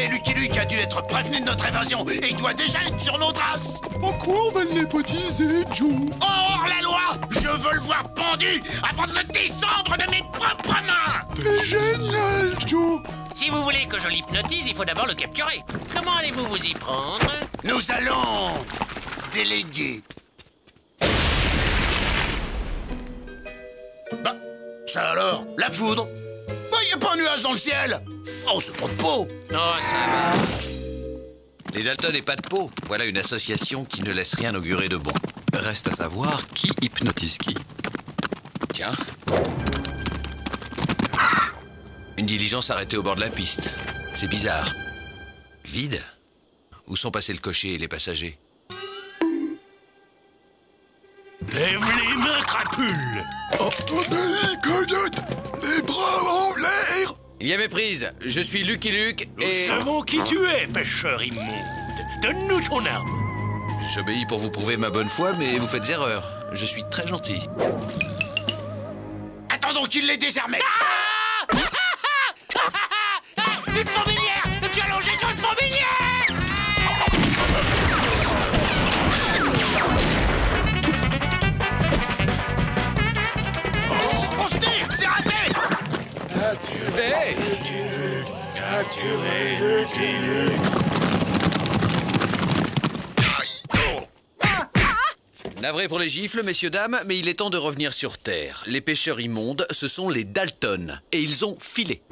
Lucky Luke a dû être prévenu de notre évasion et il doit déjà être sur nos traces. En quoi on va le népotiser, Joe? Hors la loi! Je veux le voir pendu avant de le descendre de mes propres mains! T'es génial, Joe! Si vous voulez que je l'hypnotise, il faut d'abord le capturer. Comment allez-vous vous y prendre? Nous allons déléguer. Bah, ça alors? La foudre? Bah, y a pas un nuage dans le ciel! Oh, c'est pas de peau! Oh, ça va. Les Dalton et pas de peau, voilà une association qui ne laisse rien augurer de bon. Reste à savoir qui hypnotise qui. Tiens. Une diligence arrêtée au bord de la piste. C'est bizarre. Vide? Où sont passés le cocher et les passagers? Lève les mains, crapule! Obéis, coyote! Les bras en l'air! Il y a méprise. Je suis Lucky Luke et... Nous savons qui tu es, pêcheur immonde. Donne-nous ton arme. J'obéis pour vous prouver ma bonne foi, mais vous faites erreur. Je suis très gentil. Attendons qu'il les désarmé. Une fourmilière! Tu as longé sur une fourmilière! On se tire! C'est raté! Hey! Capturez Lucky Luke. Navré pour les gifles, messieurs, dames, mais il est temps de revenir sur Terre. Les pêcheurs immondes, ce sont les Dalton. Et ils ont filé.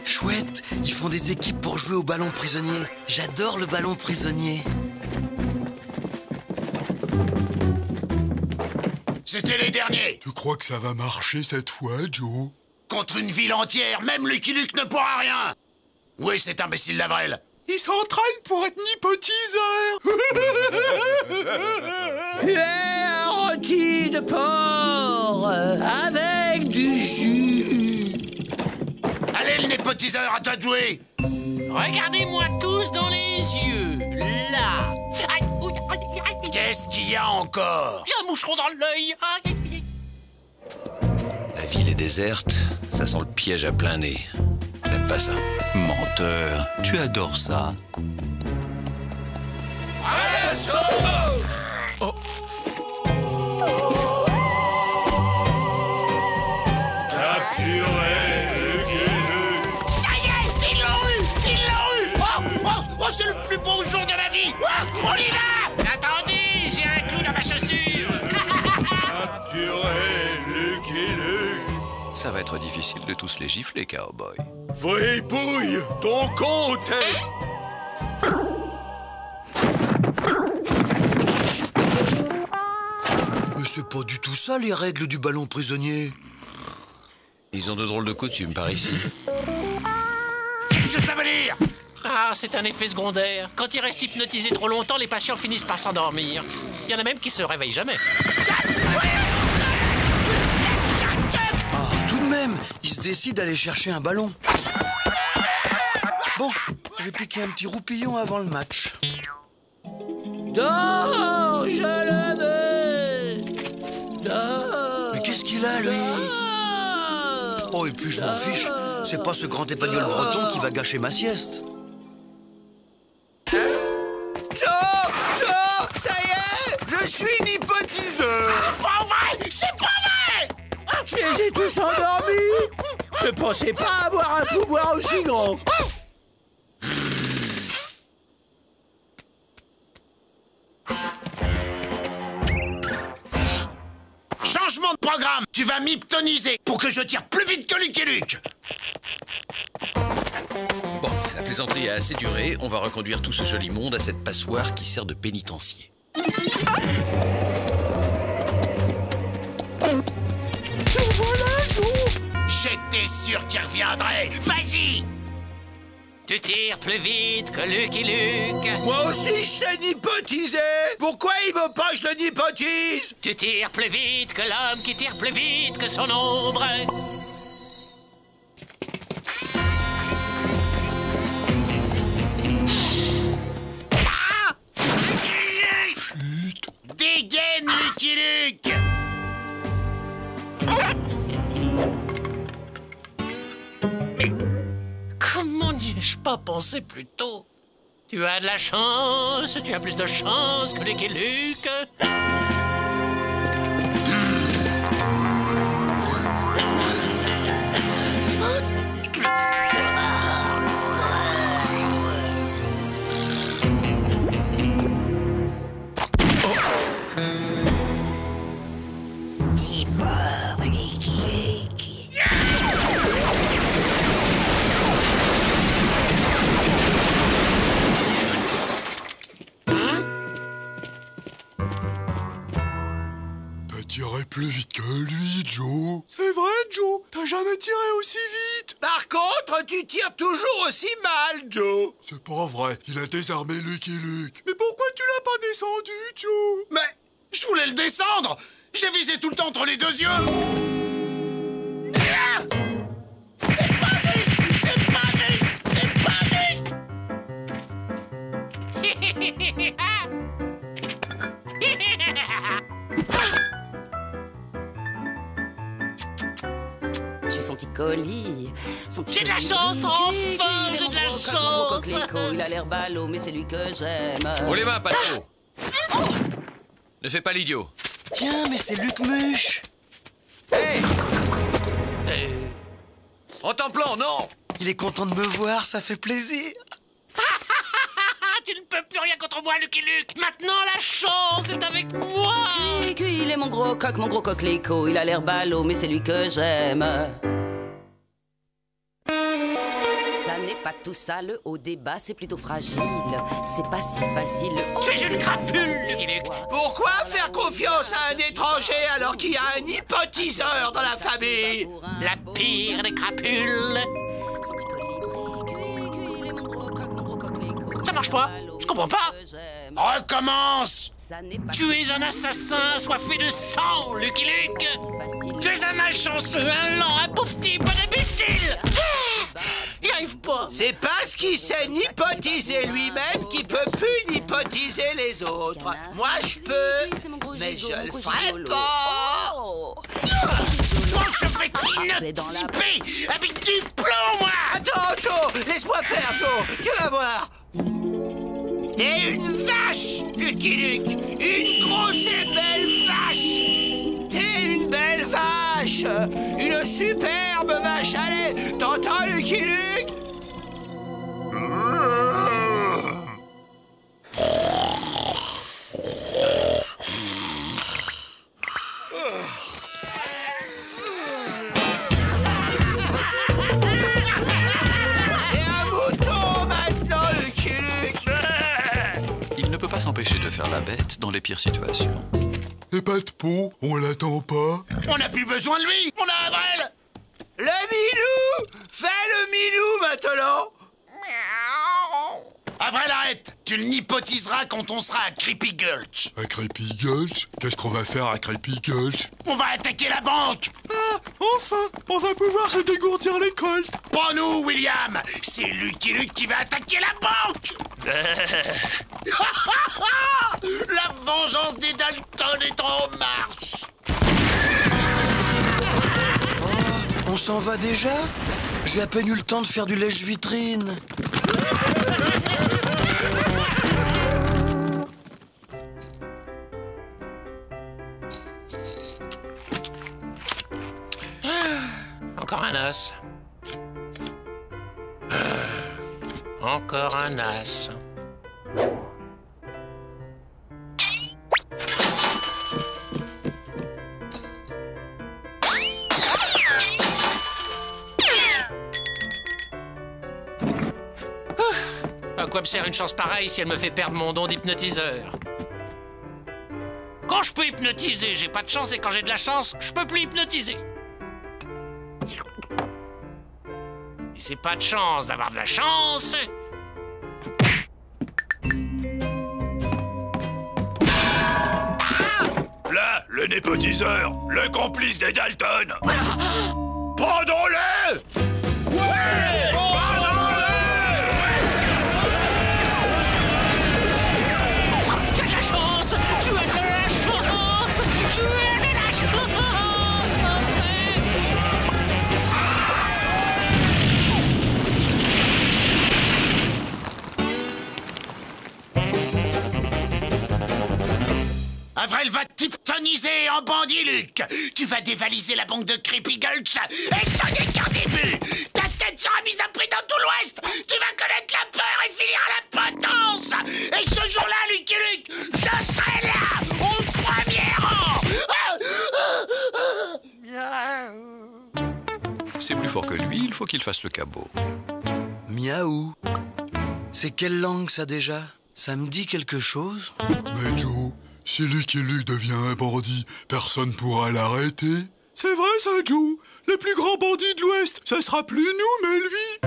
Chouette, ils font des équipes pour jouer au ballon prisonnier. J'adore le ballon prisonnier. C'était les derniers. Tu crois que ça va marcher cette fois, Joe? Contre une ville entière, même Lucky Luke ne pourra rien. Où est cet imbécile d'Avril? Il s'entraîne pour être nipotiseur. Tu es un rôti de porc avec du jus. Allez, le népotiseur, à toi de jouer. Regardez-moi tous dans les yeux. Là. Qu'est-ce qu'il y a encore? J'ai un moucheron dans l'œil. La ville est déserte, ça sent le piège à plein nez. J'aime pas ça. Menteur, tu adores ça. À l'assaut! Oh. Capturez Lucky Luke. Ça y est, ils l'ont eu! Ils l'ont eu! Oh, c'est le plus beau jour de ma vie! On y va! Attendez, j'ai un clou dans ma chaussure. Capturez Lucky Luke. Ça va être difficile de tous les gifler, cowboy. Fripouille, ton compte est... Mais c'est pas du tout ça, les règles du ballon prisonnier. Ils ont de drôles de coutumes par ici. Qu'est-ce que ça veut dire? Ah, c'est un effet secondaire. Quand ils restent hypnotisés trop longtemps, les patients finissent par s'endormir. Il y en a même qui se réveillent jamais. Ah, tout de même, ils se décident d'aller chercher un ballon. Bon, je vais piquer un petit roupillon avant le match. Dors, je le veux. Dors. Mais qu'est-ce qu'il a, lui? Oh, et puis je m'en fiche. C'est pas ce grand épagnol breton qui va gâcher ma sieste. Joe, ça y est, je suis hypnotiseur. C'est pas vrai! C'est pas vrai! Je les ai tous endormis. Je pensais pas avoir un pouvoir aussi grand. Changement de programme! Tu vas m'hypnoniser pour que je tire plus vite que Lucky Luke! Bon, la plaisanterie a assez duré. On va reconduire tout ce joli monde à cette passoire qui sert de pénitencier. Voilà, Joe. J'étais sûr qu'il reviendrait! Vas-y! Tu tires plus vite que Lucky Luke. Moi aussi, je sais hypnotiser. Pourquoi il veut pas que je le hypnotise? Tu tires plus vite que l'homme qui tire plus vite que son ombre. Dégaine, Lucky Luke! Comment n'y ai-je pas pensé plus tôt? Tu as de la chance, tu as plus de chance que Lucky Luke. Tirer plus vite que lui, Joe. C'est vrai, Joe. T'as jamais tiré aussi vite. Par contre, tu tires toujours aussi mal, Joe. C'est pas vrai. Il a désarmé Lucky Luke. Mais pourquoi tu l'as pas descendu, Joe? Mais je voulais le descendre! J'ai visé tout le temps entre les deux yeux! Ah! C'est pas juste! C'est pas juste! C'est pas juste! J'ai son petit colis. J'ai de la chance, enfin, j'ai de la chance. Il a l'air ballot, mais c'est lui que j'aime. Oh les mains, Pato. Ne fais pas l'idiot. Tiens, mais c'est Luc Muche. Hé En temps plan, non. Il est content de me voir, ça fait plaisir. Tu ne peux plus rien contre moi, Lucky Luke. Maintenant, la chance est avec moi. Il est mon gros coquelicot. Il a l'air ballot, mais c'est lui que j'aime. Ça n'est pas tout ça, le haut des bas, c'est plutôt fragile. C'est pas si facile. Tu es une crapule, Lucky Luke. Pourquoi faire confiance à un étranger alors qu'il y a un hypnotiseur dans la famille? La pire des crapules. Ça marche pas. Je comprends pas. Recommence! Tu es un assassin assoiffé de sang, Lucky Luke. Tu es un malchanceux, un lent, un pauvre type, un imbécile. J'y arrive pas. C'est parce qu'il sait hypnotiser lui-même qu'il peut plus hypnotiser les autres. Moi, je peux, mais je le ferai pas. Moi, je vais t'hypnotiser avec du plomb, moi! Attends, Joe, laisse-moi faire, Joe. Tu vas voir. T'es une vache, Lucky Luke. Une grosse et belle vache. T'es une belle vache. Une superbe vache à lait. T'entends, Lucky Luke? Il ne peut pas s'empêcher de faire la bête dans les pires situations. Et pas de pot, on l'attend pas. On n'a plus besoin de lui. On a Avrel. Le Milou! Fais le Milou maintenant! Avrel, arrête. Tu l'hypotiseras quand on sera à Creepy Gulch. À Creepy Gulch? Qu'est-ce qu'on va faire à Creepy Gulch? On va attaquer la banque. Ah, enfin, on va pouvoir se dégourdir les coltes. Pas nous, William. C'est Lucky Luke qui va attaquer la banque. La vengeance des Dalton est en marche. On s'en va déjà? J'ai à peine eu le temps de faire du lèche-vitrine. Encore un as. Encore un as. À quoi me sert une chance pareille si elle me fait perdre mon don d'hypnotiseur? Quand je peux hypnotiser, j'ai pas de chance, et quand j'ai de la chance, je peux plus hypnotiser. Et c'est pas de chance d'avoir de la chance. Là, le népotiseur, le complice des Dalton. Pendons-le! Ouais! Tu as de la chance! Tu as de la chance! Tu as de la chance! Avrel va typtoniser en bandit, Luc. Tu vas dévaliser la banque de Creepy Gulch. Et ce n'est qu'un début. Ta tête sera mise à prix dans tout l'Ouest. Tu vas connaître la peur et finir à la potence. Et ce jour-là, Lucky Luke, je serai là, au premier rang. C'est plus fort que lui, il faut qu'il fasse le cabot. Miaou. C'est quelle langue ça déjà? Ça me dit quelque chose? Mais Joe, si Lucky Luke devient un bandit, personne pourra l'arrêter. C'est vrai ça, Joe. Le plus grand bandit de l'Ouest, ce sera plus nous, mais lui.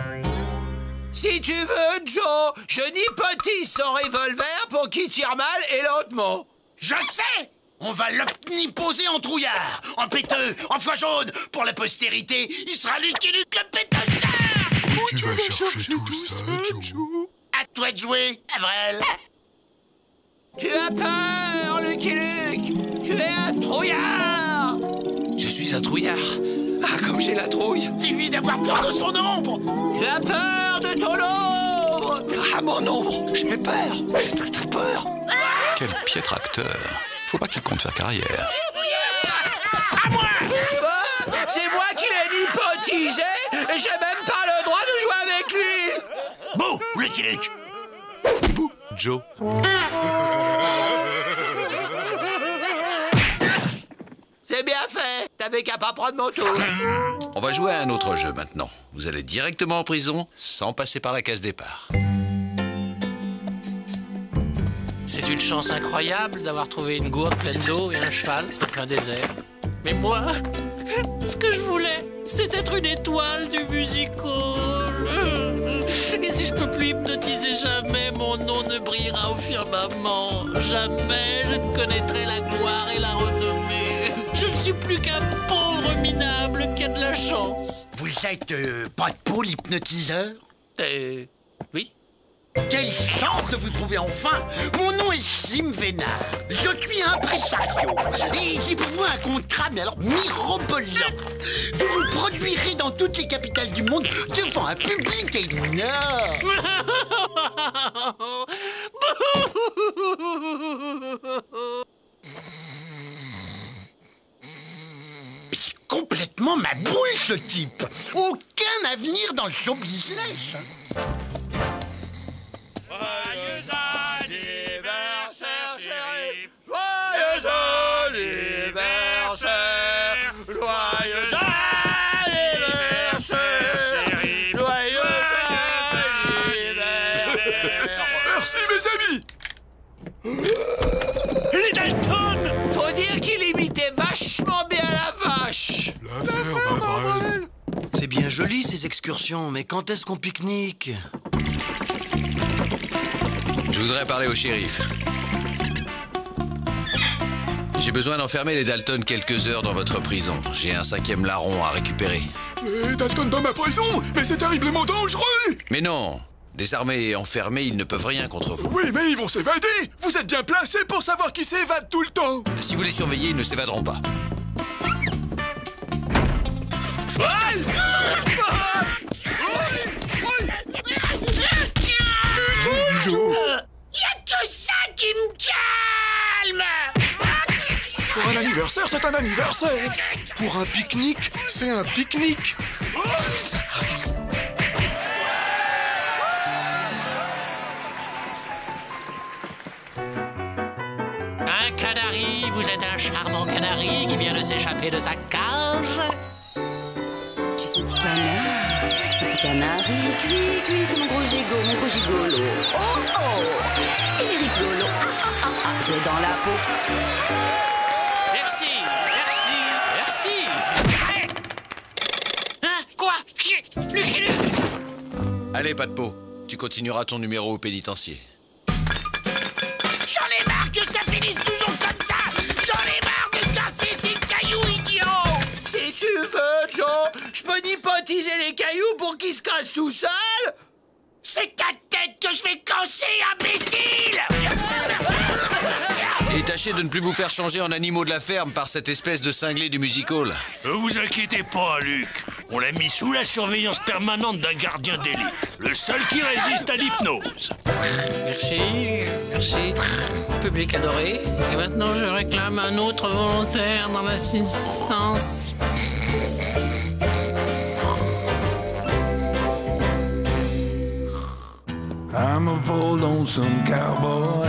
Si tu veux, Joe, je n'hypotise son revolver pour qu'il tire mal et lentement. Je sais. On va l'omniposer en trouillard, en péteux, en foie jaune. Pour la postérité, il sera Lucky Luke le pétasseur. Où tu vas chercher tout ça, Joe? À toi de jouer, Avrel. Tu as peur, Lucky Luke. Tu es un trouillard. Je suis un trouillard. Ah, comme j'ai la trouille. Dis-lui d'avoir peur de son ombre. Tu as peur de ton ombre. Ah, mon ombre. J'ai peur. J'ai très très peur. Quel piètre acteur. Faut pas qu'il compte faire carrière. À moi. C'est moi qui l'ai hypnotisé et j'ai même pas le droit de jouer avec lui. Bouh, Lucky Luke. Bouh, Joe. C'est bien fait. T'avais qu'à pas prendre mon tour. On va jouer à un autre jeu maintenant. Vous allez directement en prison sans passer par la case départ. C'est une chance incroyable d'avoir trouvé une gourde pleine d'eau et un cheval en plein désert. Mais moi, ce que je voulais, c'est être une étoile du musical. Et si je peux plus hypnotiser jamais, mon nom ne brillera au firmament. Jamais je ne connaîtrai la gloire et la renommée. Je ne suis plus qu'un pauvre minable qui a de la chance. Vous êtes pas de Paul l'hypnotiseur? Oui. Quelle chance de vous trouver enfin! Mon nom est Sim Vénard. Je suis impresario. Et j'ai pour vous un contrat, mais alors mirobolant. Vous vous produirez dans toutes les capitales du monde devant un public énorme. C'est complètement ma boule, ce type. Aucun avenir dans le show business. Joyeux anniversaire, chérie. Joyeux anniversaire. Joyeux anniversaire. Merci, mes amis. Les Dalton! Faut dire qu'il imitait vachement bien la vache. La ferme Avril. C'est bien joli ces excursions, mais quand est-ce qu'on pique-nique? Je voudrais parler au shérif. J'ai besoin d'enfermer les Dalton quelques heures dans votre prison. J'ai un 5e larron à récupérer. Les Dalton dans ma prison? Mais c'est terriblement dangereux! Mais non! Désarmés et enfermés, ils ne peuvent rien contre vous. Oui, mais ils vont s'évader! Vous êtes bien placé pour savoir qui s'évade tout le temps! Si vous les surveillez, ils ne s'évaderont pas. Y'a que ça qui me calme! Pour un anniversaire, c'est un anniversaire! Pour un pique-nique, c'est un pique-nique! Un canari, vous êtes un charmant canari qui vient de s'échapper de sa cage. Tu ce petit canard, ce petit canari, cuit, c'est mon gros gigolo. Oh, il est rigolo. J'ai dans la peau. Merci. Hein? Quoi? Lucky Luke! Allez, pas de peau. Tu continueras ton numéro au pénitencier. J'en ai marre que ça finisse toujours comme ça! J'en ai marre de casser ces cailloux idiots! Si tu veux, Joe, je peux hypnotiser les cailloux pour qu'ils se cassent tout seuls! C'est ta tête que je vais casser, imbécile! Et tâchez de ne plus vous faire changer en animaux de la ferme par cette espèce de cinglé du music hall. Ne vous inquiétez pas, Luc. On l'a mis sous la surveillance permanente d'un gardien d'élite. Le seul qui résiste à l'hypnose. Merci. Public adoré. Et maintenant, je réclame un autre volontaire dans l'assistance. I'm a poor lonesome cowboy